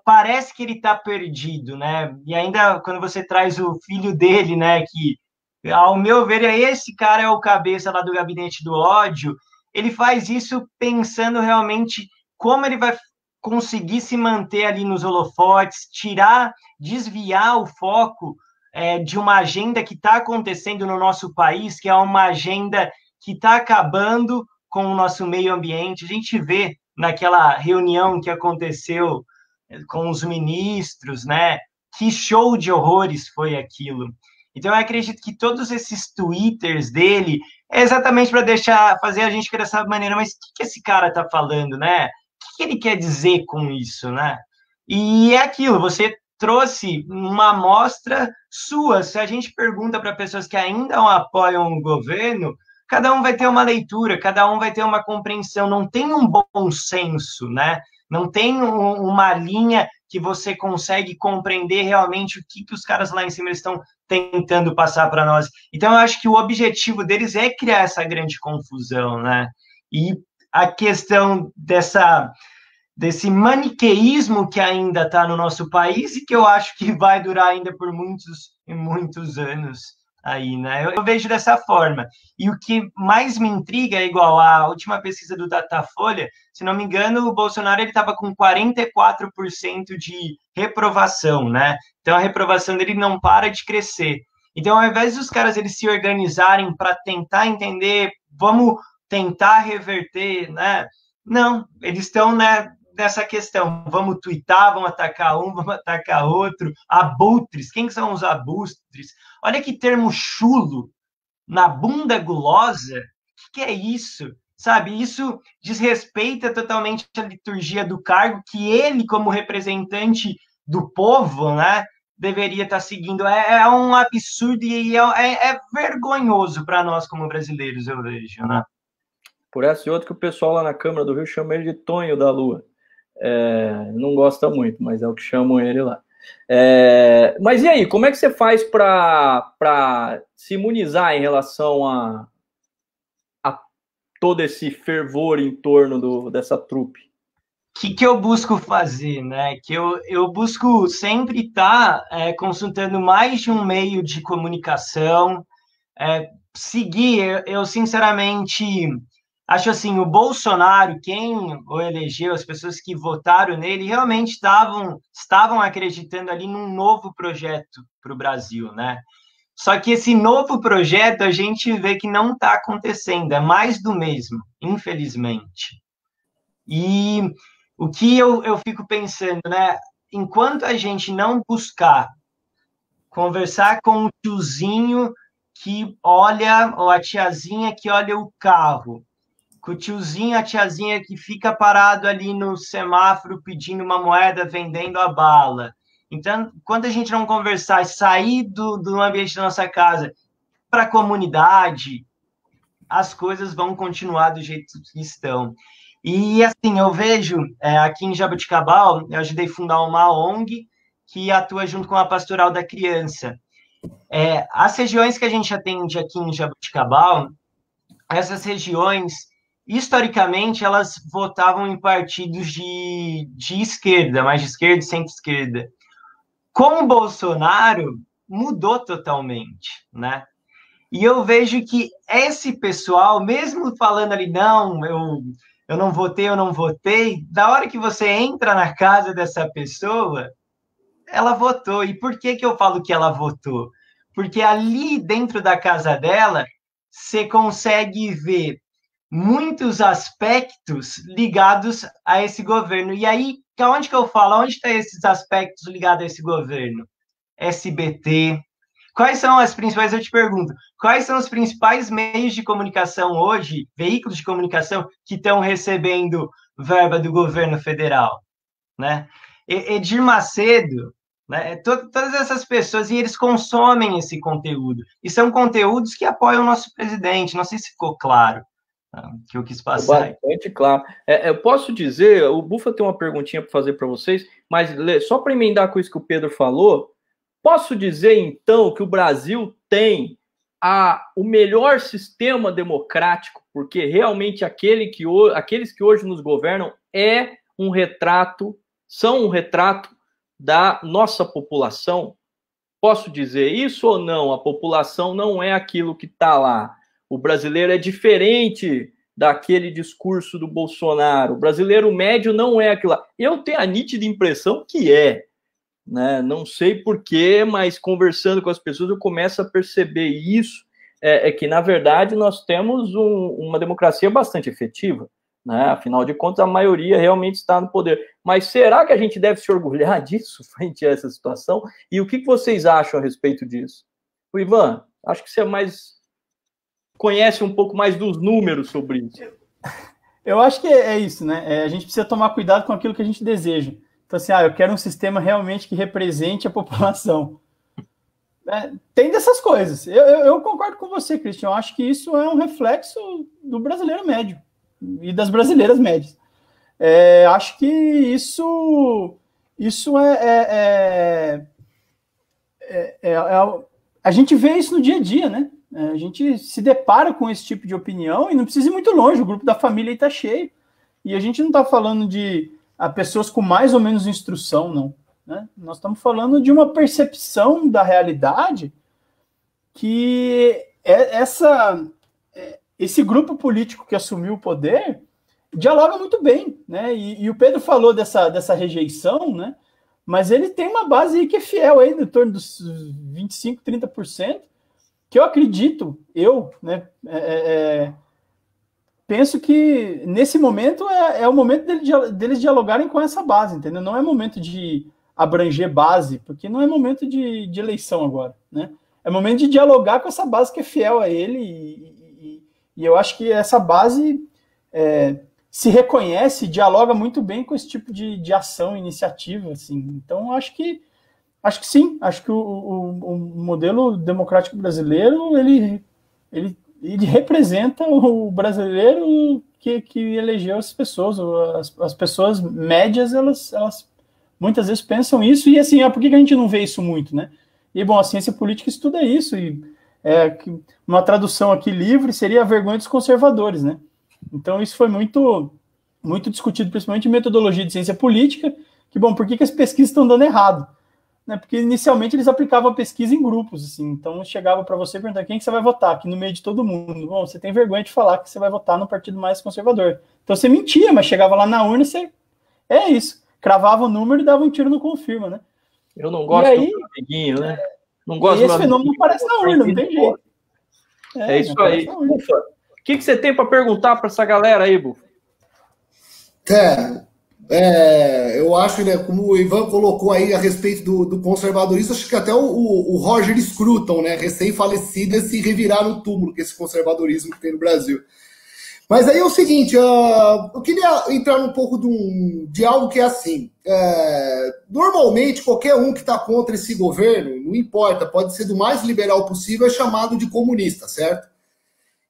parece que ele está perdido, né? E ainda quando você traz o filho dele, né, que, ao meu ver, esse cara é o cabeça lá do gabinete do ódio, ele faz isso pensando realmente como ele vai conseguir se manter ali nos holofotes, desviar o foco de uma agenda que está acontecendo no nosso país, que é uma agenda que está acabando com o nosso meio ambiente. A gente vê naquela reunião que aconteceu com os ministros, né? Que show de horrores foi aquilo. Então, eu acredito que todos esses twitters dele é exatamente para fazer a gente querer dessa maneira, mas o que esse cara está falando, né? O que ele quer dizer com isso, né? E é aquilo, você trouxe uma amostra sua. Se a gente pergunta para pessoas que ainda não apoiam o governo, cada um vai ter uma leitura, cada um vai ter uma compreensão, não tem um bom senso, né? Não tem uma linha que você consegue compreender realmente o que os caras lá em cima estão tentando passar para nós. Então, eu acho que o objetivo deles é criar essa grande confusão, né? E a questão desse maniqueísmo que ainda está no nosso país e que eu acho que vai durar ainda por muitos e muitos anos aí, né? Eu vejo dessa forma. E o que mais me intriga é igual a última pesquisa do Datafolha, se não me engano, o Bolsonaro ele estava com 44% de reprovação, né? Então a reprovação dele não para de crescer. Então, ao invés dos caras eles se organizarem para tentar entender, vamos tentar reverter, né? Não, eles estão, né, nessa questão, vamos tuitar, vamos atacar um, vamos atacar outro, abutres, quem são os abutres? Olha que termo chulo, na bunda gulosa, o que é isso? Sabe, isso desrespeita totalmente a liturgia do cargo que ele, como representante do povo, né, deveria estar seguindo. É um absurdo e é vergonhoso para nós como brasileiros, eu vejo, né? Por essa e outra que o pessoal lá na Câmara do Rio chama ele de Tonho da Lua. Não gosta muito, mas é o que chamam ele lá. Mas e aí, como é que você faz para se imunizar em relação todo esse fervor em torno dessa trupe? O que eu busco fazer, né? Que eu busco sempre estar consultando mais de um meio de comunicação, seguir, eu sinceramente acho assim, o Bolsonaro, quem o elegeu, as pessoas que votaram nele, realmente estavam acreditando ali num novo projeto para o Brasil, né? Só que esse novo projeto a gente vê que não está acontecendo, é mais do mesmo, infelizmente. E o que eu fico pensando, né? Enquanto a gente não buscar conversar com o tiozinho que olha, ou a tiazinha que olha o carro, com o tiozinho, a tiazinha que fica parado ali no semáforo pedindo uma moeda, vendendo a bala. Então, quando a gente não conversar e sair do ambiente da nossa casa para a comunidade, as coisas vão continuar do jeito que estão. E, assim, eu vejo, aqui em Jaboticabal, eu ajudei a fundar uma ONG que atua junto com a Pastoral da Criança. As regiões que a gente atende aqui em Jaboticabal, essas regiões, historicamente, elas votavam em partidos de esquerda, mais de esquerda e centro-esquerda. Com o Bolsonaro, mudou totalmente, né? E eu vejo que esse pessoal, mesmo falando ali, não, eu não votei, da hora que você entra na casa dessa pessoa, ela votou. E por que eu falo que ela votou? Porque ali dentro da casa dela, você consegue ver muitos aspectos ligados a esse governo. E aí, onde que eu falo? Onde estão esses aspectos ligados a esse governo? SBT. Quais são as principais, eu te pergunto, quais são os principais meios de comunicação hoje, veículos de comunicação, que estão recebendo verba do governo federal? Né? Edir Macedo, né? Todas essas pessoas, e eles consomem esse conteúdo. E são conteúdos que apoiam o nosso presidente. Não sei se ficou claro que eu quis passar. Bastante claro. Eu posso dizer, o Bufa tem uma perguntinha para fazer para vocês, mas só para emendar com isso que o Pedro falou, posso dizer, então, que o Brasil tem o melhor sistema democrático, porque realmente aqueles que hoje nos governam são um retrato da nossa população? Posso dizer isso ou não? A população não é aquilo que está lá. O brasileiro é diferente daquele discurso do Bolsonaro. O brasileiro médio não é aquilo lá. Eu tenho a nítida impressão que é. Né? Não sei porquê, mas conversando com as pessoas eu começo a perceber isso, que na verdade nós temos uma democracia bastante efetiva, né? Afinal de contas a maioria realmente está no poder, mas será que a gente deve se orgulhar disso frente a essa situação? E o que vocês acham a respeito disso? O Ivan, acho que você conhece um pouco mais dos números sobre isso. Eu acho que é isso, né? A gente precisa tomar cuidado com aquilo que a gente deseja. Então, assim, eu quero um sistema realmente que represente a população. Tem dessas coisas. Eu concordo com você, Christian. Eu acho que isso é um reflexo do brasileiro médio e das brasileiras médias. Acho que isso a gente vê isso no dia a dia, né? A gente se depara com esse tipo de opinião e não precisa ir muito longe. O grupo da família está cheio. E a gente não está falando de pessoas com mais ou menos instrução, não. Né? Nós estamos falando de uma percepção da realidade que esse grupo político que assumiu o poder dialoga muito bem, né? E o Pedro falou dessa rejeição, né? Mas ele tem uma base aí que é fiel, aí, em torno dos 25%, 30%, que eu acredito, né? Penso que nesse momento é o momento deles dialogarem com essa base, entendeu? Não é momento de abranger base, porque não é momento de eleição agora, né? É momento de dialogar com essa base que é fiel a ele e eu acho que essa base se reconhece e dialoga muito bem com esse tipo de ação, iniciativa, assim. Então, acho que sim, acho que o modelo democrático brasileiro, ele representa o brasileiro que elegeu as pessoas. As pessoas médias, elas muitas vezes pensam isso, e assim, por que a gente não vê isso muito, né? E, bom, a ciência política estuda isso, e uma tradução aqui livre seria a vergonha dos conservadores, né? Então, isso foi muito discutido, principalmente em metodologia de ciência política, que, bom, por que as pesquisas estão dando errado? Né? Porque, inicialmente, eles aplicavam a pesquisa em grupos, assim, então chegava para você e perguntava quem que você vai votar, aqui no meio de todo mundo. Bom, você tem vergonha de falar que você vai votar no partido mais conservador. Então, você mentia, mas chegava lá na urna, você... É isso. Cravava o número e dava um tiro no confirma, né? Eu não gosto do meu amiguinho, né? Não gosto e esse fenômeno aparece na urna, não tem jeito. É isso aí. Bufa, o que você tem para perguntar para essa galera aí, Bufa? Eu acho, né, como o Ivan colocou aí a respeito do conservadorismo, acho que até o Roger Scruton, né, recém-falecido, se revirar no túmulo com esse conservadorismo que tem no Brasil. Mas aí é o seguinte, eu queria entrar um pouco de algo que é assim. Normalmente, qualquer um que está contra esse governo, não importa, pode ser do mais liberal possível, é chamado de comunista, certo?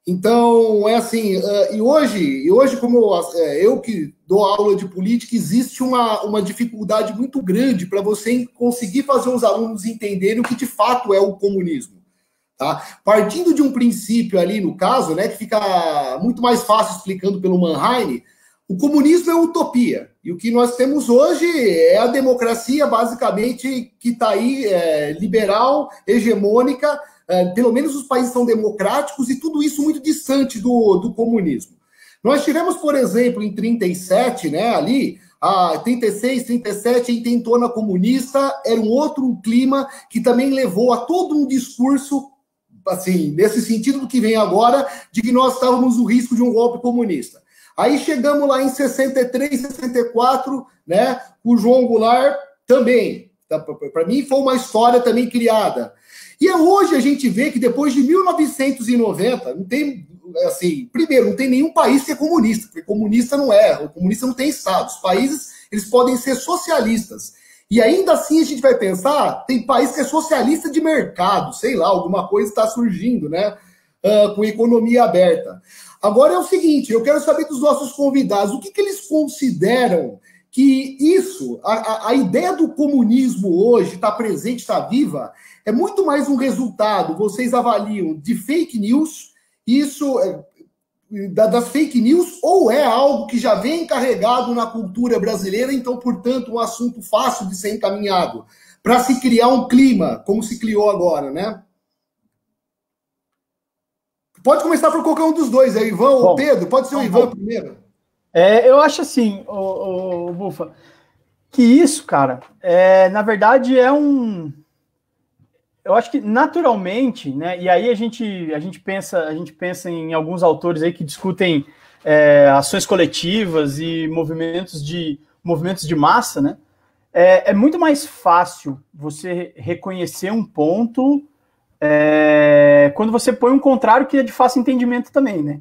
Então, é assim, e hoje como eu que dou aula de política, existe uma dificuldade muito grande para você conseguir fazer os alunos entenderem o que de fato é o comunismo. Tá? Partindo de um princípio ali, no caso, né, que fica muito mais fácil explicando pelo Mannheim, o comunismo é utopia. E o que nós temos hoje é a democracia, basicamente, que está aí, liberal, hegemônica, pelo menos os países são democráticos, e tudo isso muito distante do comunismo. Nós tivemos, por exemplo, em 37, né, ali, 36, 37, a intentona comunista, era um outro clima que também levou a todo um discurso, assim, nesse sentido do que vem agora, de que nós estávamos no risco de um golpe comunista. Aí chegamos lá em 63, 64, né, o João Goulart também. Para mim foi uma história também criada. E hoje a gente vê que depois de 1990, não tem, assim, primeiro, não tem nenhum país que é comunista, porque comunista não é, o comunista não tem Estado. Os países, eles podem ser socialistas. E ainda assim a gente vai pensar, tem país que é socialista de mercado, sei lá, alguma coisa está surgindo, né, com economia aberta. Agora é o seguinte, eu quero saber dos nossos convidados, o que eles consideram que isso, a ideia do comunismo hoje está presente, está viva, é muito mais um resultado, vocês avaliam, de fake news, isso das fake news, ou é algo que já vem encarregado na cultura brasileira, então, portanto, um assunto fácil de ser encaminhado, para se criar um clima, como se criou agora, né? Pode começar por qualquer um dos dois, Ivan ou Pedro, pode ser o Ivan primeiro. Eu acho assim, o Bufa, que isso, cara, na verdade eu acho que naturalmente, né? E aí a gente pensa em alguns autores aí que discutem ações coletivas e movimentos de massa, né? É muito mais fácil você reconhecer um ponto quando você põe um contrário que é de fácil entendimento também, né?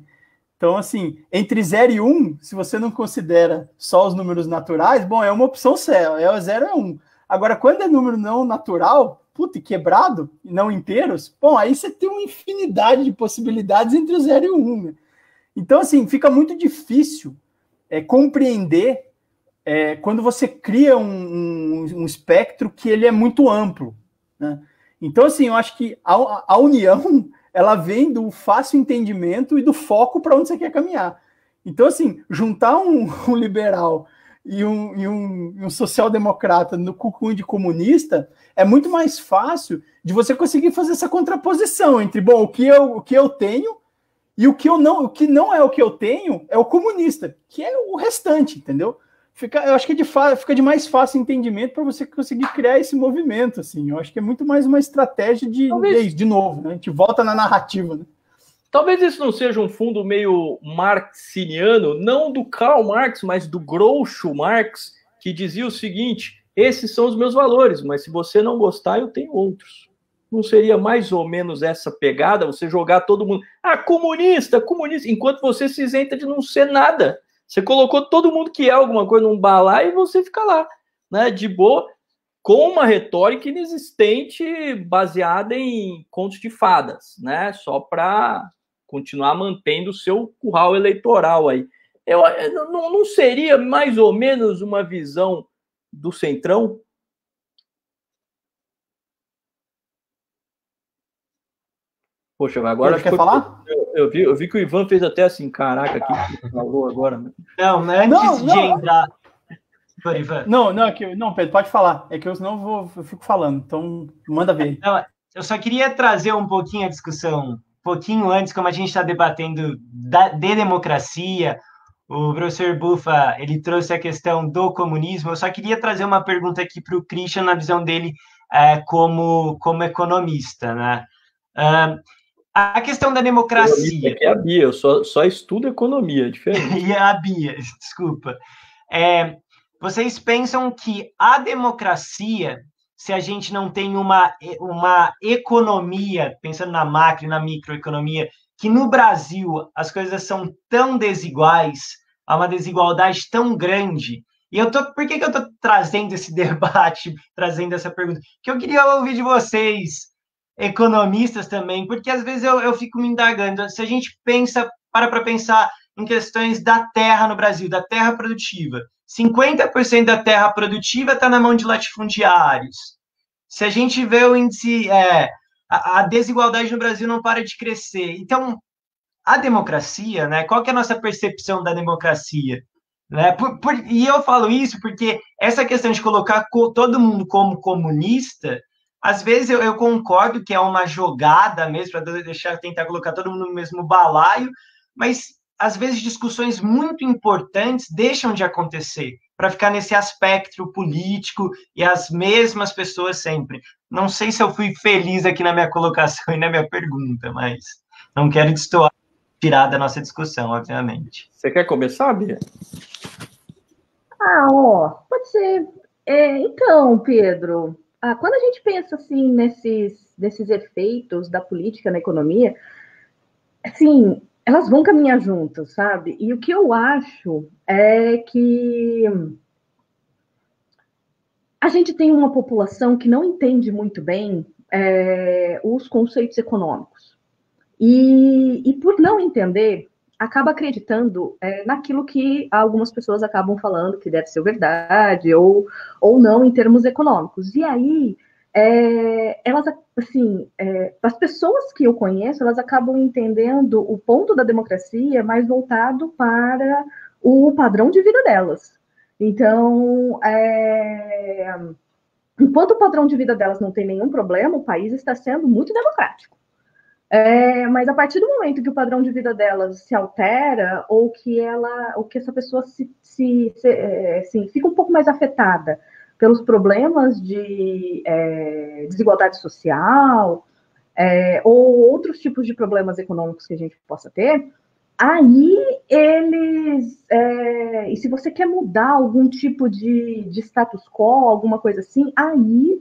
Então, assim, entre 0 e 1, se você não considera só os números naturais, bom, é uma opção zero, 0 é 1. Agora, quando é número não natural, quebrado, e não inteiros, bom, aí você tem uma infinidade de possibilidades entre o 0 e o 1. Né? Então, assim, fica muito difícil compreender quando você cria um espectro que ele é muito amplo. Né? Então, assim, eu acho que a união, ela vem do fácil entendimento e do foco para onde você quer caminhar. Então, assim, juntar um liberal e um social-democrata no cucum de comunista é muito mais fácil de você conseguir fazer essa contraposição entre, bom, o que eu tenho e o que não é o que eu tenho é o comunista, que é o restante, entendeu? Eu acho que fica de mais fácil entendimento para você conseguir criar esse movimento, assim. Eu acho que é muito mais uma estratégia de novo, né? A gente volta na narrativa, né? Talvez isso não seja um fundo meio marxiano, não do Karl Marx, mas do Groucho Marx, que dizia o seguinte: esses são os meus valores, mas se você não gostar, eu tenho outros. Não seria mais ou menos essa pegada, você jogar todo mundo, comunista, enquanto você se isenta de não ser nada. Você colocou todo mundo que é alguma coisa num balaio e você fica lá, né, de boa, com uma retórica inexistente baseada em contos de fadas, né, só para continuar mantendo o seu curral eleitoral aí. Não seria mais ou menos uma visão do Centrão? Poxa, agora... Quer falar? Eu vi que o Ivan fez até assim, caraca, aqui que falou agora. Não, antes de entrar... Ivan. Não, Pedro, pode falar. É que eu senão eu fico falando, então manda ver. Não, eu só queria trazer um pouquinho a discussão, um pouquinho antes, como a gente está debatendo de democracia, o professor Buffa, ele trouxe a questão do comunismo, eu só queria trazer uma pergunta aqui para o Christian, na visão dele como economista, né? A questão da democracia... É a Bia, eu só estudo economia, é diferente. E a Bia, desculpa. Vocês pensam que a democracia, se a gente não tem uma economia, pensando na macro e na microeconomia, que no Brasil as coisas são tão desiguais, há uma desigualdade tão grande, e por que eu estou trazendo esse debate, trazendo essa pergunta? Que eu queria ouvir de vocês, economistas também, porque às vezes eu fico me indagando, se a gente para pensar em questões da terra no Brasil, da terra produtiva, 50% da terra produtiva está na mão de latifundiários. Se a gente vê o índice, a desigualdade no Brasil não para de crescer. Então, a democracia, né? Qual que é a nossa percepção da democracia? Né? E eu falo isso porque essa questão de colocar todo mundo como comunista, às vezes eu concordo que é uma jogada mesmo para tentar colocar todo mundo no mesmo balaio, mas às vezes discussões muito importantes deixam de acontecer para ficar nesse aspecto político e as mesmas pessoas sempre. Não sei se eu fui feliz aqui na minha colocação e na minha pergunta, mas não quero tirar da nossa discussão, obviamente. Você quer começar, Bia? Pode ser. Então, Pedro, quando a gente pensa assim nesses efeitos da política na economia, assim, elas vão caminhar juntas, sabe? E o que eu acho é que a gente tem uma população que não entende muito bem os conceitos econômicos. E por não entender, acaba acreditando naquilo que algumas pessoas acabam falando que deve ser verdade ou não em termos econômicos. E aí, elas, assim, as pessoas que eu conheço, elas acabam entendendo o ponto da democracia mais voltado para o padrão de vida delas. Então, enquanto o padrão de vida delas não tem nenhum problema, o país está sendo muito democrático. Mas a partir do momento que o padrão de vida delas se altera, ou que essa pessoa fica um pouco mais afetada pelos problemas de desigualdade social, ou outros tipos de problemas econômicos que a gente possa ter, aí e se você quer mudar algum tipo de status quo, alguma coisa assim, aí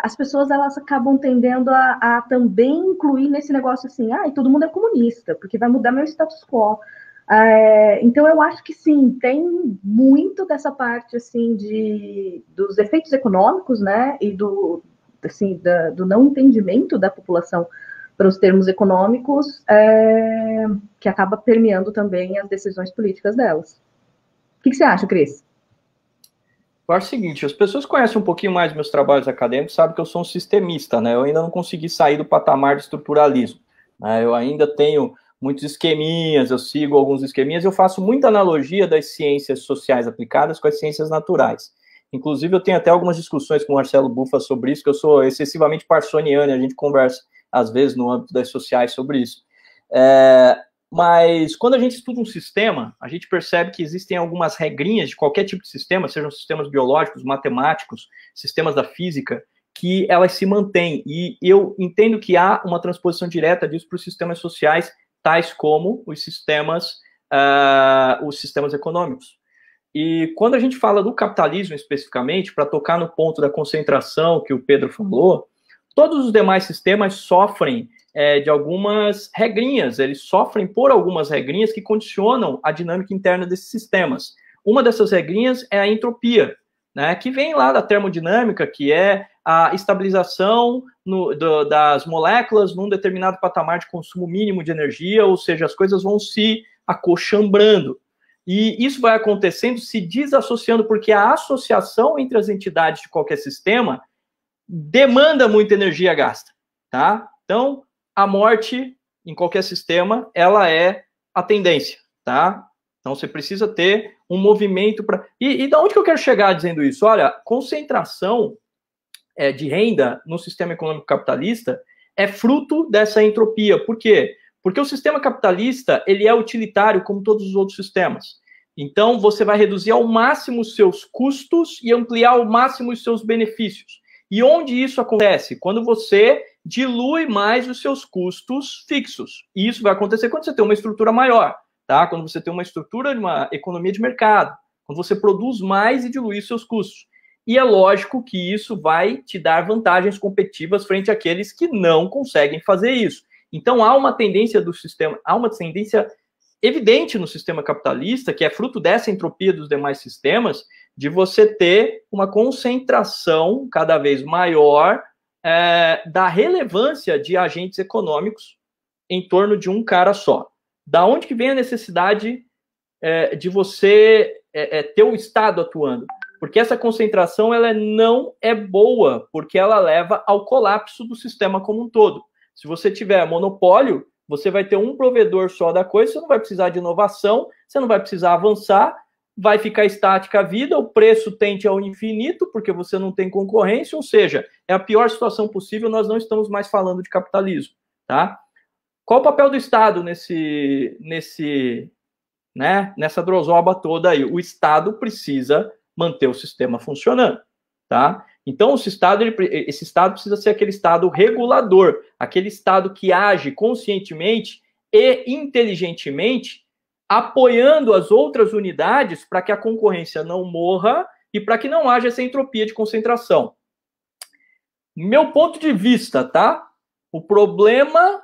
as pessoas elas acabam tendendo a também incluir nesse negócio assim, todo mundo é comunista, porque vai mudar meu status quo. Então eu acho que sim, tem muito dessa parte assim dos efeitos econômicos, né, e do não entendimento da população para os termos econômicos, que acaba permeando também as decisões políticas delas. O que você acha, Cris? Eu acho o seguinte, as pessoas conhecem um pouquinho mais meus trabalhos acadêmicos, sabem que eu sou um sistemista, né? Eu ainda não consegui sair do patamar de estruturalismo, né? Eu ainda tenho muitos esqueminhas, eu sigo alguns esqueminhas, eu faço muita analogia das ciências sociais aplicadas com as ciências naturais. Inclusive, eu tenho até algumas discussões com o Marcelo Buffa sobre isso, que eu sou excessivamente parsoniano, e a gente conversa, às vezes, no âmbito das sociais sobre isso. Mas quando a gente estuda um sistema, a gente percebe que existem algumas regrinhas de qualquer tipo de sistema, sejam sistemas biológicos, matemáticos, sistemas da física, que elas se mantêm. E eu entendo que há uma transposição direta disso para os sistemas sociais, tais como os sistemas econômicos. E quando a gente fala do capitalismo especificamente, para tocar no ponto da concentração que o Pedro falou, todos os demais sistemas sofrem de algumas regrinhas, eles sofrem por algumas regrinhas que condicionam a dinâmica interna desses sistemas. Uma dessas regrinhas é a entropia, né, que vem lá da termodinâmica, que é a estabilização das moléculas num determinado patamar de consumo mínimo de energia, ou seja, as coisas vão se acochambrando. E isso vai acontecendo se desassociando, porque a associação entre as entidades de qualquer sistema demanda muita energia gasta, tá? Então, a morte em qualquer sistema, ela é a tendência, tá? Então, você precisa ter um movimento para... E da onde que eu quero chegar dizendo isso? Olha, concentração de renda no sistema econômico capitalista é fruto dessa entropia. Por quê? Porque o sistema capitalista, ele é utilitário como todos os outros sistemas. Então, você vai reduzir ao máximo os seus custos e ampliar ao máximo os seus benefícios. E onde isso acontece? Quando você dilui mais os seus custos fixos. E isso vai acontecer quando você tem uma estrutura maior, tá? Quando você tem uma estrutura de uma economia de mercado, quando você produz mais e dilui os seus custos. E é lógico que isso vai te dar vantagens competitivas frente àqueles que não conseguem fazer isso. Então, há uma tendência do sistema, há uma tendência evidente no sistema capitalista, que é fruto dessa entropia dos demais sistemas, de você ter uma concentração cada vez maior da relevância de agentes econômicos em torno de um cara só. Da onde que vem a necessidade de você ter o Estado atuando? Porque essa concentração ela não é boa, porque ela leva ao colapso do sistema como um todo. Se você tiver monopólio, você vai ter um provedor só da coisa, você não vai precisar de inovação, você não vai precisar avançar, vai ficar estática a vida, o preço tende ao infinito, porque você não tem concorrência, ou seja, é a pior situação possível, nós não estamos mais falando de capitalismo, tá? Qual o papel do Estado nessa drosoba toda aí? O Estado precisa manter o sistema funcionando, tá? Então, esse Estado precisa ser aquele Estado regulador, aquele Estado que age conscientemente e inteligentemente, apoiando as outras unidades para que a concorrência não morra e para que não haja essa entropia de concentração. Meu ponto de vista, tá? O problema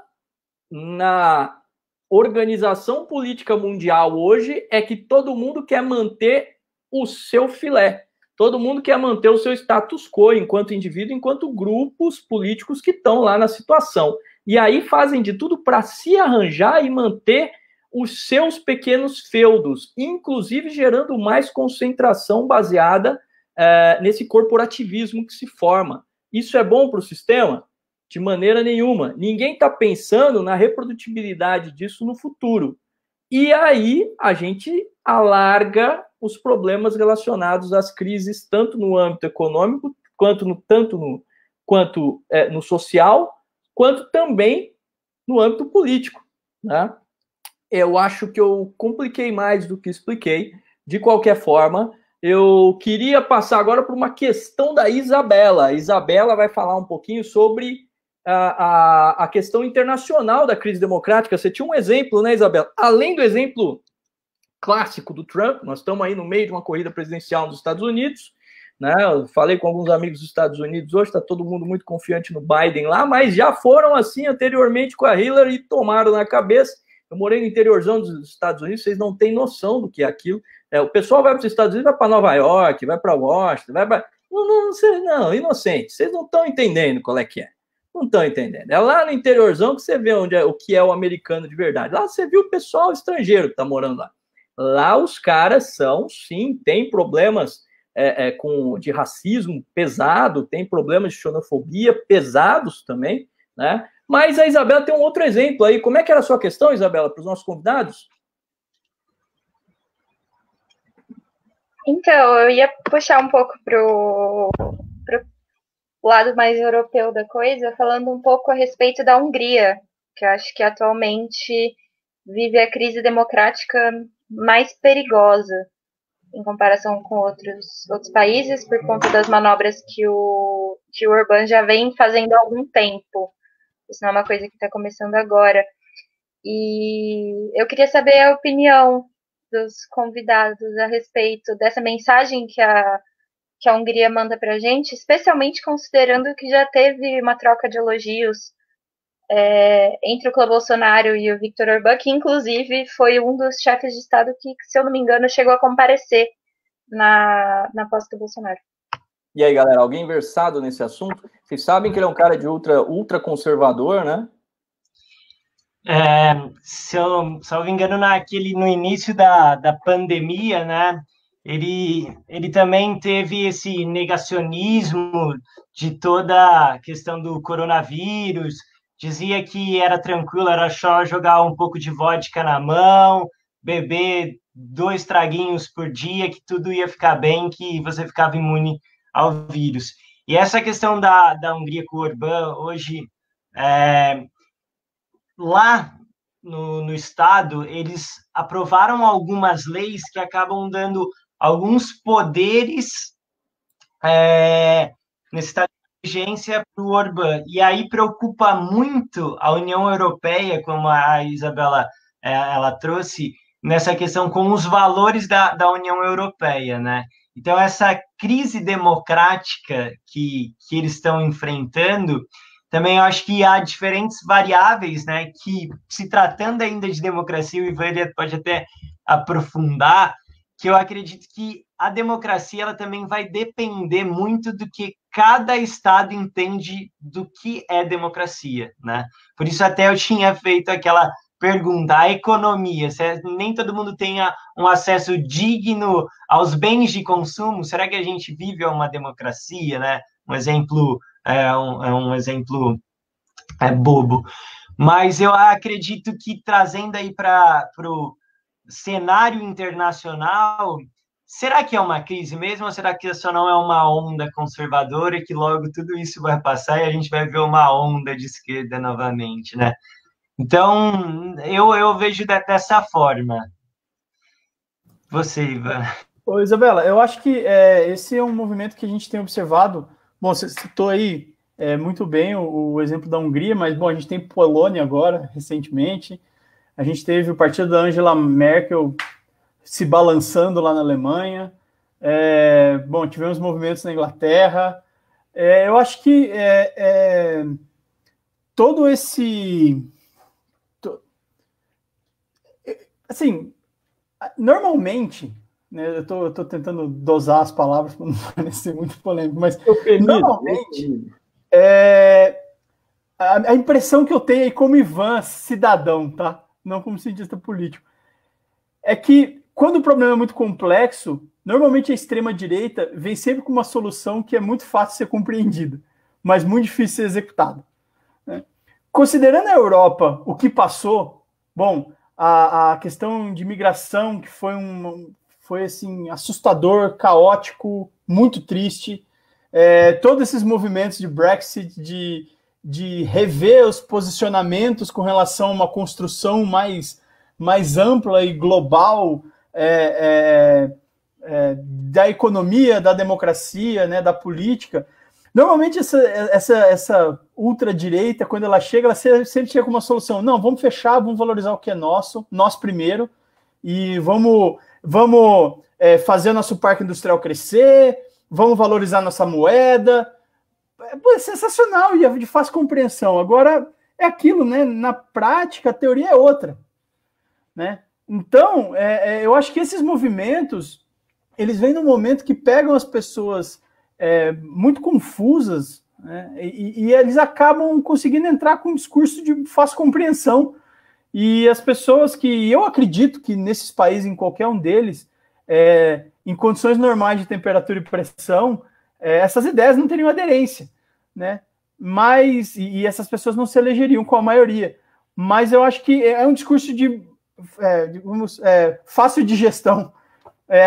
na organização política mundial hoje é que todo mundo quer manter o seu filé. Todo mundo quer manter o seu status quo enquanto indivíduo, enquanto grupos políticos que estão lá na situação. E aí fazem de tudo para se arranjar e manter os seus pequenos feudos, inclusive gerando mais concentração baseada nesse corporativismo que se forma. Isso é bom para o sistema? De maneira nenhuma. Ninguém está pensando na reprodutibilidade disso no futuro. E aí a gente alarga os problemas relacionados às crises, tanto no âmbito econômico, quanto no social, quanto também no âmbito político, né? Eu acho que eu compliquei mais do que expliquei. De qualquer forma, eu queria passar agora para uma questão da Isabela. A Isabela vai falar um pouquinho sobre a questão internacional da crise democrática. Você tinha um exemplo, né, Isabela? Além do exemplo clássico do Trump, nós estamos aí no meio de uma corrida presidencial nos Estados Unidos, né? Eu falei com alguns amigos dos Estados Unidos hoje, está todo mundo muito confiante no Biden lá, mas já foram assim anteriormente com a Hillary e tomaram na cabeça. Eu morei no interiorzão dos Estados Unidos, vocês não têm noção do que é aquilo. O pessoal vai para os Estados Unidos, vai para Nova York, vai para Washington, vai para... Não, inocente, vocês não estão entendendo qual é que é. Não estão entendendo. É lá no interiorzão que você vê o que é o americano de verdade. Lá você viu o pessoal estrangeiro que está morando lá. Lá os caras sim, tem problemas de racismo pesado, tem problemas de xenofobia pesados também, né? Mas a Isabela tem um outro exemplo aí. Como é que era a sua questão, Isabela, para os nossos convidados? Então, eu ia puxar um pouco pro lado mais europeu da coisa, falando um pouco a respeito da Hungria, que eu acho que atualmente vive a crise democrática mais perigosa em comparação com outros países, por conta das manobras que o Orbán já vem fazendo há algum tempo. Isso não é uma coisa que está começando agora. E eu queria saber a opinião dos convidados a respeito dessa mensagem que a Hungria manda para a gente, especialmente considerando que já teve uma troca de elogios entre o Clã Bolsonaro e o Viktor Orbán, que inclusive foi um dos chefes de Estado que, se eu não me engano, chegou a comparecer na posse do Bolsonaro. E aí, galera, alguém versado nesse assunto? Vocês sabem que ele é um cara de ultra conservador, né? Se eu não me engano, no início da pandemia, né? Ele também teve esse negacionismo de toda a questão do coronavírus, dizia que era tranquilo, era só jogar um pouco de vodka na mão, beber 2 traguinhos por dia, que tudo ia ficar bem, que você ficava imune ao vírus. E essa questão da Hungria com o Orbán, hoje, lá no Estado, eles aprovaram algumas leis que acabam dando alguns poderes nesse estado de emergência para o Orbán. E aí preocupa muito a União Europeia, como a Isabela ela trouxe, nessa questão com os valores da União Europeia, né? Então, essa crise democrática que eles estão enfrentando, também eu acho que há diferentes variáveis, né? Que, se tratando ainda de democracia, o Ivan pode até aprofundar, que eu acredito que a democracia ela também vai depender muito do que cada estado entende do que é democracia, né? Por isso até eu tinha feito aquela pergunta, a economia, se nem todo mundo tenha um acesso digno aos bens de consumo, será que a gente vive uma democracia, né? Um exemplo um exemplo bobo, mas eu acredito que trazendo aí para o cenário internacional, será que é uma crise mesmo ou será que isso não é uma onda conservadora e que logo tudo isso vai passar e a gente vai ver uma onda de esquerda novamente, né? Então, eu vejo dessa forma. Você, Ivan. Ô, Isabela, eu acho que esse é um movimento que a gente tem observado. Bom, você citou aí muito bem o exemplo da Hungria, mas, bom, a gente tem Polônia agora, recentemente. A gente teve o partido da Angela Merkel se balançando lá na Alemanha. Bom, tivemos movimentos na Inglaterra. Eu acho que todo esse... Assim, normalmente, né, eu tô tentando dosar as palavras para não parecer muito polêmico, mas normalmente a impressão que eu tenho aí como Ivan, cidadão, tá? Não como cientista político, é que quando o problema é muito complexo, normalmente a extrema-direita vem sempre com uma solução que é muito fácil de ser compreendida, mas muito difícil de ser executada, né? Considerando a Europa, o que passou, bom, a questão de migração, que foi assim, assustador, caótico, muito triste, todos esses movimentos de Brexit, de rever os posicionamentos com relação a uma construção mais ampla e global da economia, da democracia, né, da política. Normalmente essa ultradireita, quando ela sempre chega com uma solução. Não, vamos fechar, vamos valorizar o que é nosso, nós primeiro, e vamos fazer o nosso parque industrial crescer, vamos valorizar nossa moeda. É sensacional e é de fácil compreensão. Agora, é aquilo, né? Na prática, a teoria é outra, né? Então, eu acho que esses movimentos, eles vêm num momento que pegam as pessoas muito confusas, né? E eles acabam conseguindo entrar com um discurso de fácil compreensão. E as pessoas que, eu acredito que nesses países, em qualquer um deles, em condições normais de temperatura e pressão, essas ideias não teriam aderência, né? Mas, e essas pessoas não se elegeriam com a maioria. Mas eu acho que é um discurso fácil de gestão.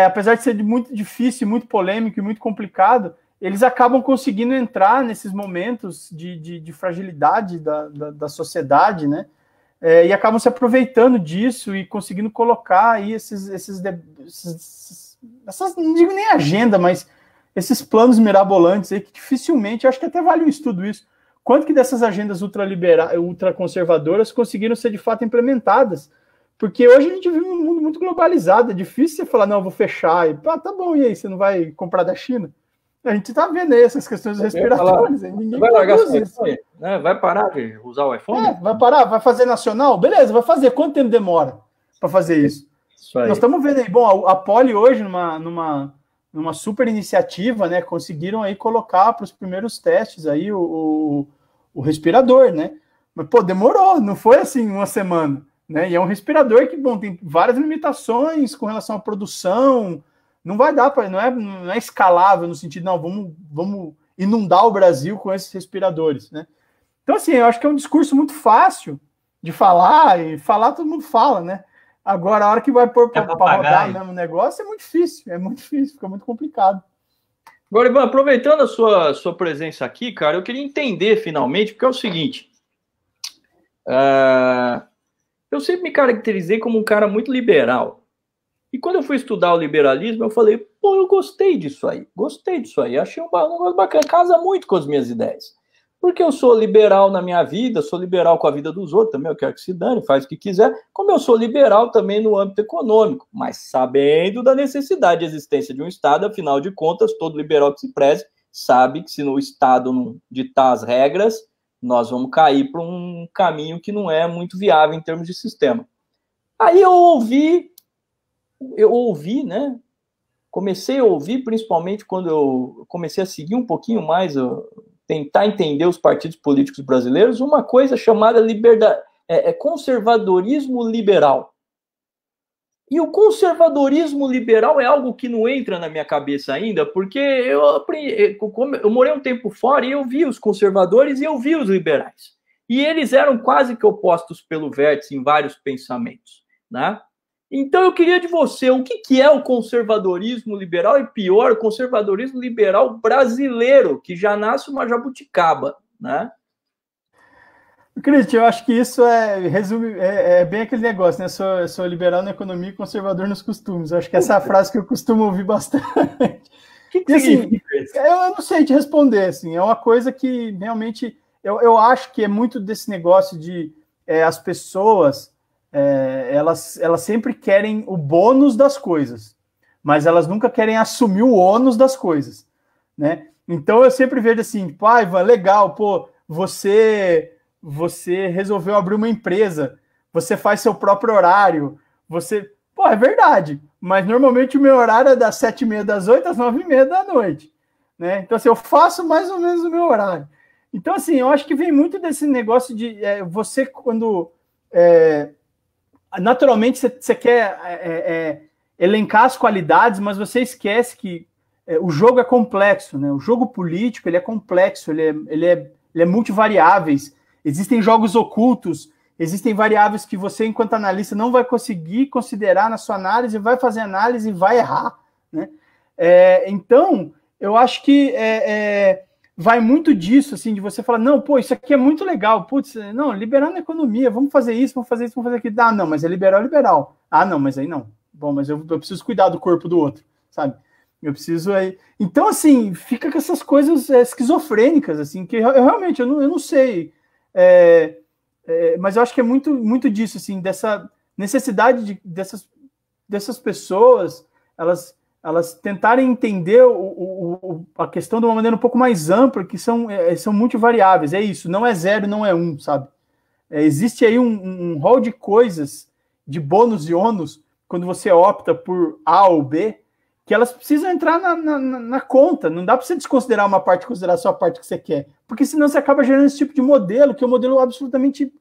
Apesar de ser muito difícil, muito polêmico e muito complicado, eles acabam conseguindo entrar nesses momentos de fragilidade da sociedade, né? E acabam se aproveitando disso e conseguindo colocar aí essas, não digo nem agenda, mas esses planos mirabolantes aí que dificilmente, acho que até vale um estudo isso, quanto que dessas agendas ultraconservadoras conseguiram ser de fato implementadas, porque hoje a gente vive um mundo muito globalizado, é difícil você falar, não, eu vou fechar, e tá bom, e aí, você não vai comprar da China? A gente tá vendo aí essas questões respiratórias, ninguém vai largar seu iPhone, né? Vai parar de usar o iPhone? Vai parar, vai fazer nacional? Beleza, vai fazer, quanto tempo demora para fazer isso? Nós estamos vendo aí, bom, a Poli hoje, numa super iniciativa, né, conseguiram aí colocar para os primeiros testes aí o respirador, né? Mas, pô, demorou, não foi assim uma semana, né? E é um respirador que, bom, tem várias limitações com relação à produção, não vai dar para, não é escalável no sentido, não, vamos inundar o Brasil com esses respiradores, né? Então, assim, eu acho que é um discurso muito fácil de falar, e falar todo mundo fala, né? Agora, a hora que vai pôr para rodar mesmo o negócio, é muito difícil, fica muito complicado. Agora, Ivan, aproveitando a sua presença aqui, cara, eu queria entender finalmente, porque é o seguinte, eu sempre me caracterizei como um cara muito liberal. E quando eu fui estudar o liberalismo, eu falei, pô, eu gostei disso aí, achei um negócio bacana, casa muito com as minhas ideias. Porque eu sou liberal na minha vida, sou liberal com a vida dos outros também, eu quero que se dane, faz o que quiser, como eu sou liberal também no âmbito econômico, mas sabendo da necessidade de existência de um Estado, afinal de contas, todo liberal que se preze sabe que se no Estado não ditar as regras, nós vamos cair para um caminho que não é muito viável em termos de sistema. Aí eu ouvi, né? Comecei a ouvir, principalmente quando eu comecei a seguir um pouquinho mais, tentar entender os partidos políticos brasileiros, uma coisa chamada conservadorismo liberal. E o conservadorismo liberal é algo que não entra na minha cabeça ainda, porque eu morei um tempo fora e eu vi os conservadores e eu vi os liberais. E eles eram quase que opostos pelo vértice em vários pensamentos, né? Então eu queria de você, o que é o conservadorismo liberal e pior, o conservadorismo liberal brasileiro, que já nasce uma jabuticaba, né? Cristian, eu acho que isso é bem aquele negócio, né? Sou liberal na economia e conservador nos costumes. Eu acho que essa é a frase que eu costumo ouvir bastante. O que significa isso? Eu não sei te responder, assim, é uma coisa que realmente eu acho que é muito desse negócio de as pessoas... elas sempre querem o bônus das coisas, mas elas nunca querem assumir o ônus das coisas, né? Então eu sempre vejo assim, tipo, Ivan, legal, pô, você resolveu abrir uma empresa, você faz seu próprio horário, pô, é verdade, mas normalmente o meu horário é das 7h30 das 8 às 9h30 da noite, né? Então assim, eu faço mais ou menos o meu horário. Então assim, eu acho que vem muito desse negócio de você quando naturalmente você quer elencar as qualidades, mas você esquece que o jogo é complexo, né? O jogo político ele é complexo, ele é multivariáveis. Existem jogos ocultos, existem variáveis que você, enquanto analista, não vai conseguir considerar na sua análise, vai fazer análise e vai errar, né? Então, eu acho que vai muito disso, assim, de você falar, não, pô, isso aqui é muito legal, putz, não, liberar na economia, vamos fazer isso, vamos fazer aquilo. Ah, não, mas é liberal. Ah, não, mas aí não. Bom, mas eu preciso cuidar do corpo do outro, sabe? Eu preciso aí... Então, assim, fica com essas coisas esquizofrênicas, assim, que eu realmente, eu não sei. Mas eu acho que é muito, muito disso, assim, dessa necessidade dessas pessoas, elas tentarem entender a questão de uma maneira um pouco mais ampla, que são multivariáveis. É isso, não é 0, não é 1, sabe? Existe aí um rol de coisas, de bônus e ônus, quando você opta por A ou B, que elas precisam entrar na conta. Não dá para você desconsiderar uma parte e considerar só a parte que você quer, porque senão você acaba gerando esse tipo de modelo, que é um modelo absolutamente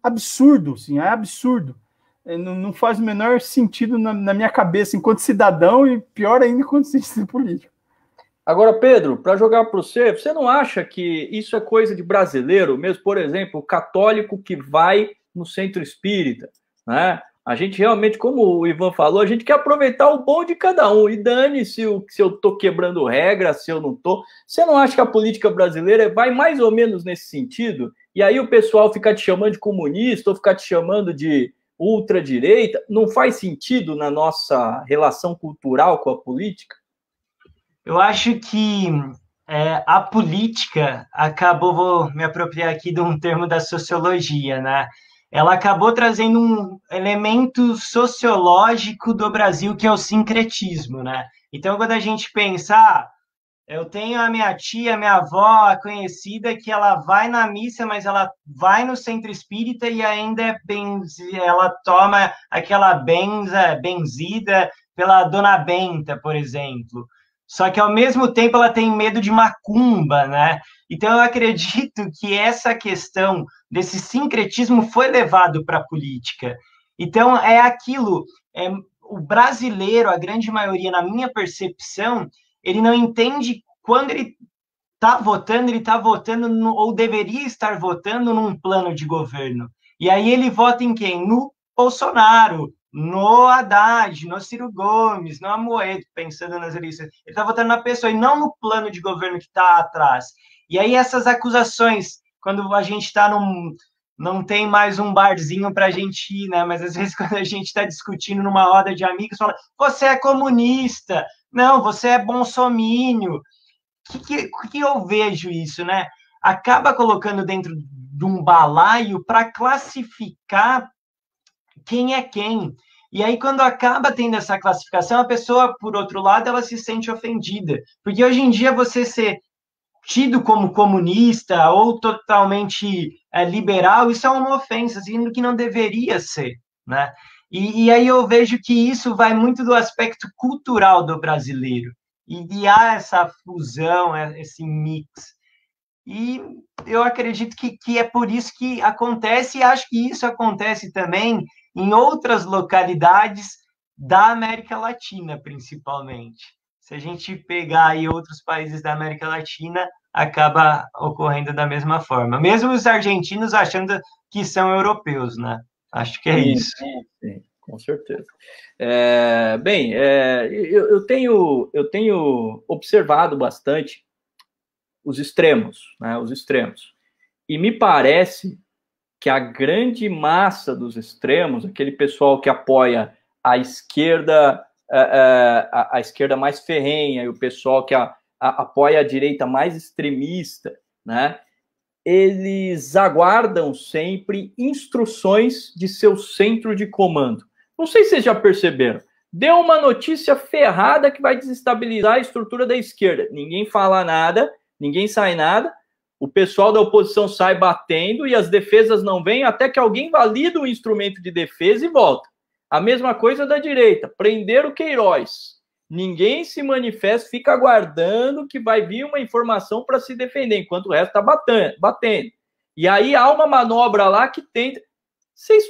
absurdo, assim, é absurdo. Não faz o menor sentido na minha cabeça enquanto cidadão e pior ainda enquanto cientista político. Agora, Pedro, para jogar para você não acha que isso é coisa de brasileiro mesmo? Por exemplo, o católico que vai no centro espírita, né? A gente realmente, como o Ivan falou, a gente quer aproveitar o bom de cada um. E dane-se se eu estou quebrando regra, se eu não estou. Você não acha que a política brasileira vai mais ou menos nesse sentido? E aí o pessoal fica te chamando de comunista ou fica te chamando de ultradireita? Não faz sentido na nossa relação cultural com a política? Eu acho que a política acabou, vou me apropriar aqui de um termo da sociologia, né? Ela acabou trazendo um elemento sociológico do Brasil, que é o sincretismo, né? Então, quando a gente pensa, eu tenho a minha tia, a minha avó, a conhecida, que ela vai na missa, mas ela vai no centro espírita e ainda ela toma aquela benzida pela Dona Benta, por exemplo. Só que, ao mesmo tempo, ela tem medo de macumba, né? Então, eu acredito que essa questão desse sincretismo foi levado para a política. Então, é aquilo, o brasileiro, a grande maioria, na minha percepção, ele não entende quando ele está votando, ele está votando ou deveria estar votando num plano de governo. E aí ele vota em quem? No Bolsonaro, no Haddad, no Ciro Gomes, no Amoedo, pensando nas eleições. Ele está votando na pessoa e não no plano de governo que está atrás. E aí essas acusações, quando a gente está não tem mais um barzinho para a gente ir, né? Mas às vezes quando a gente está discutindo numa roda de amigos, fala, você é comunista, não, você é bolsomínio. Que eu vejo isso, né? Acaba colocando dentro de um balaio para classificar quem é quem. E aí, quando acaba tendo essa classificação, a pessoa, por outro lado, ela se sente ofendida. Porque hoje em dia, você ser tido como comunista ou totalmente liberal, isso é uma ofensa, sendo que não deveria ser, né? E aí eu vejo que isso vai muito do aspecto cultural do brasileiro. E há essa fusão, esse mix. E eu acredito que é por isso que acontece, e acho que isso acontece também em outras localidades da América Latina, principalmente. Se a gente pegar aí outros países da América Latina, acaba ocorrendo da mesma forma. Mesmo os argentinos achando que são europeus, né? Acho que é isso. Sim, com certeza. Eu tenho observado bastante os extremos, né? Os extremos. E me parece que a grande massa dos extremos, aquele pessoal que apoia a esquerda, a esquerda mais ferrenha, e o pessoal que apoia a direita mais extremista, né? Eles aguardam sempre instruções de seu centro de comando. Não sei se vocês já perceberam. Deu uma notícia ferrada que vai desestabilizar a estrutura da esquerda. Ninguém fala nada, ninguém sai nada. O pessoal da oposição sai batendo e as defesas não vêm até que alguém valida o instrumento de defesa e volta. A mesma coisa da direita. Prender o Queiroz. Ninguém se manifesta, fica aguardando que vai vir uma informação para se defender, enquanto o resto está batendo. E aí há uma manobra lá que tenta... Vocês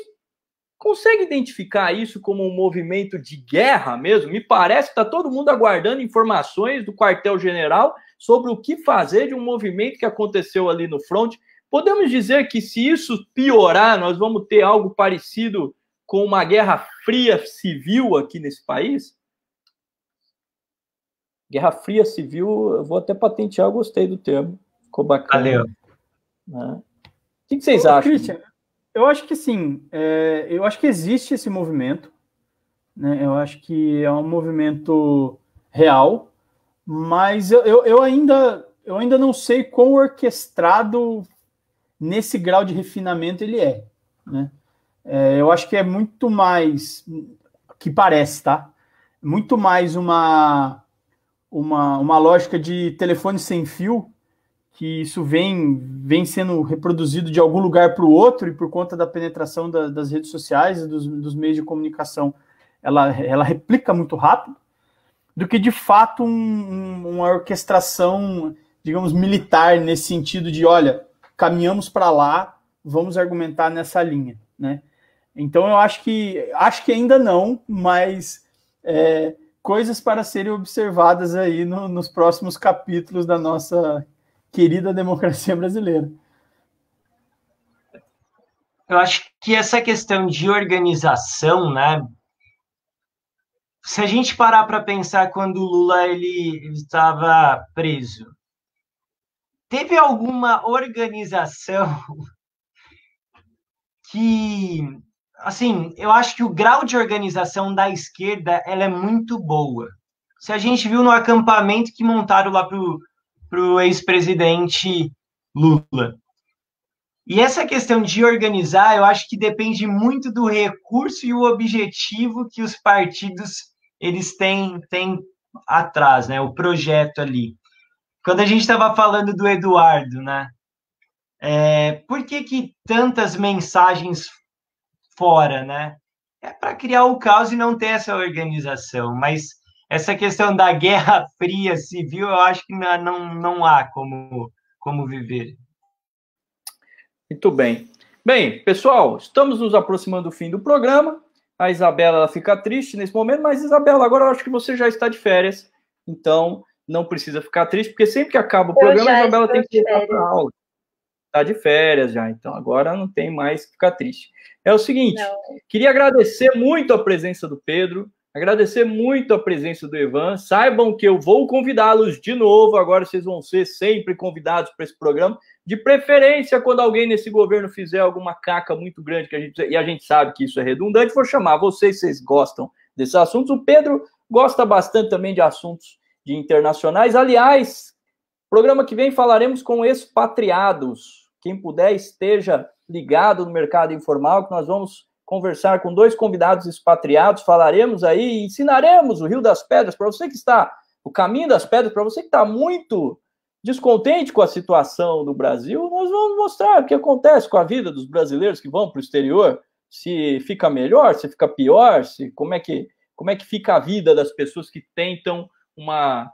conseguem identificar isso como um movimento de guerra mesmo? Me parece que está todo mundo aguardando informações do quartel-general sobre o que fazer de um movimento que aconteceu ali no front. Podemos dizer que se isso piorar, nós vamos ter algo parecido com uma guerra fria civil aqui nesse país? Guerra Fria Civil, eu vou até patentear, eu gostei do termo, ficou bacana. Valeu. Né? O que vocês acham? Christian, eu acho que sim, eu acho que existe esse movimento, né? Eu acho que é um movimento real, mas eu ainda não sei quão orquestrado nesse grau de refinamento ele é, né? Eu acho que é muito mais, que parece, tá? Muito mais uma lógica de telefone sem fio, que isso vem sendo reproduzido de algum lugar para o outro, e por conta da penetração das redes sociais e dos meios de comunicação, ela replica muito rápido, do que de fato uma orquestração, digamos, militar, nesse sentido de, olha, caminhamos para lá, vamos argumentar nessa linha, né? Então eu acho que ainda não, mas coisas para serem observadas aí nos próximos capítulos da nossa querida democracia brasileira. Eu acho que essa questão de organização, né? Se a gente parar para pensar quando o Lula ele estava preso, teve alguma organização que, assim, eu acho que o grau de organização da esquerda ela é muito boa. Se a gente viu no acampamento que montaram lá pro ex-presidente Lula. E essa questão de organizar, eu acho que depende muito do recurso e o objetivo que os partidos eles têm atrás, né? O projeto ali. Quando a gente estava falando do Eduardo, né? Por que tantas mensagens fora, né? É para criar o caos e não ter essa organização. Mas essa questão da Guerra Fria Civil, eu acho que não há como viver. Muito bem. Bem, pessoal, estamos nos aproximando do fim do programa. A Isabela ela fica triste nesse momento, mas, Isabela, agora eu acho que você já está de férias. Então, não precisa ficar triste, porque sempre que acaba o programa, a Isabela tem que voltar para aula. Está de férias já, então agora não tem mais que ficar triste. É o seguinte, queria agradecer muito a presença do Pedro, agradecer muito a presença do Ivan. Saibam que eu vou convidá-los de novo, agora vocês vão ser sempre convidados para esse programa, de preferência quando alguém nesse governo fizer alguma caca muito grande, e a gente sabe que isso é redundante, vou chamar vocês gostam desses assuntos. O Pedro gosta bastante também de assuntos de internacionais. Aliás, programa que vem falaremos com expatriados. Quem puder, esteja ligado no mercado informal, que nós vamos conversar com 2 convidados expatriados, falaremos aí, ensinaremos o Rio das Pedras, para você que está, o caminho das pedras, para você que está muito descontente com a situação do Brasil, nós vamos mostrar o que acontece com a vida dos brasileiros que vão para o exterior, se fica melhor, se fica pior, como é que fica a vida das pessoas que tentam uma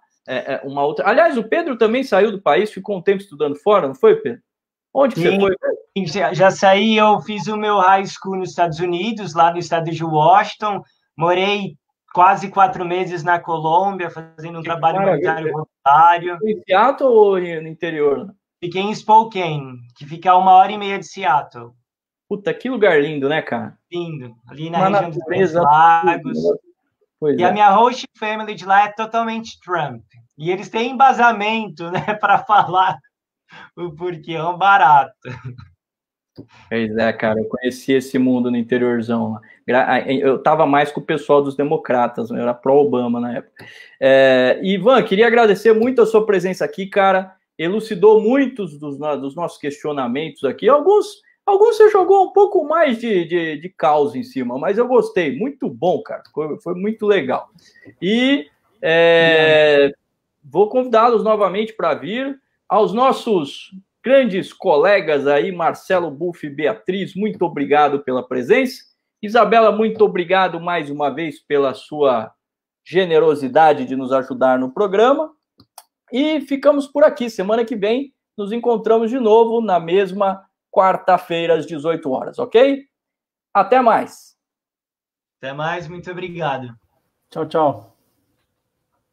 outra... Aliás, o Pedro também saiu do país, ficou um tempo estudando fora, não foi, Pedro? Onde você foi? Já saí, eu fiz o meu high school nos Estados Unidos, lá no estado de Washington, morei quase 4 meses na Colômbia, fazendo um trabalho humanitário voluntário. Em Seattle ou no interior? Fiquei em Spokane, que fica a 1h30 de Seattle. Puta, que lugar lindo, né, cara? Lindo, ali na região dos Três Lagos. A minha host family de lá é totalmente Trump. E eles têm embasamento, né, para falar o porquê é um barato. Pois é, cara, eu conheci esse mundo no interiorzão. Eu estava mais com o pessoal dos democratas, eu era pró-Obama na época. Ivan, queria agradecer muito a sua presença aqui, cara. Elucidou muitos dos nossos questionamentos aqui. Alguns você jogou um pouco mais de caos em cima, mas eu gostei. Muito bom, cara. Foi muito legal. E vou convidá-los novamente para vir. Aos nossos grandes colegas aí, Marcelo Buff e Beatriz, muito obrigado pela presença. Isabela, muito obrigado mais uma vez pela sua generosidade de nos ajudar no programa. E ficamos por aqui. Semana que vem nos encontramos de novo na mesma quarta-feira às 18 horas, ok? Até mais. Até mais, muito obrigado. Tchau, tchau.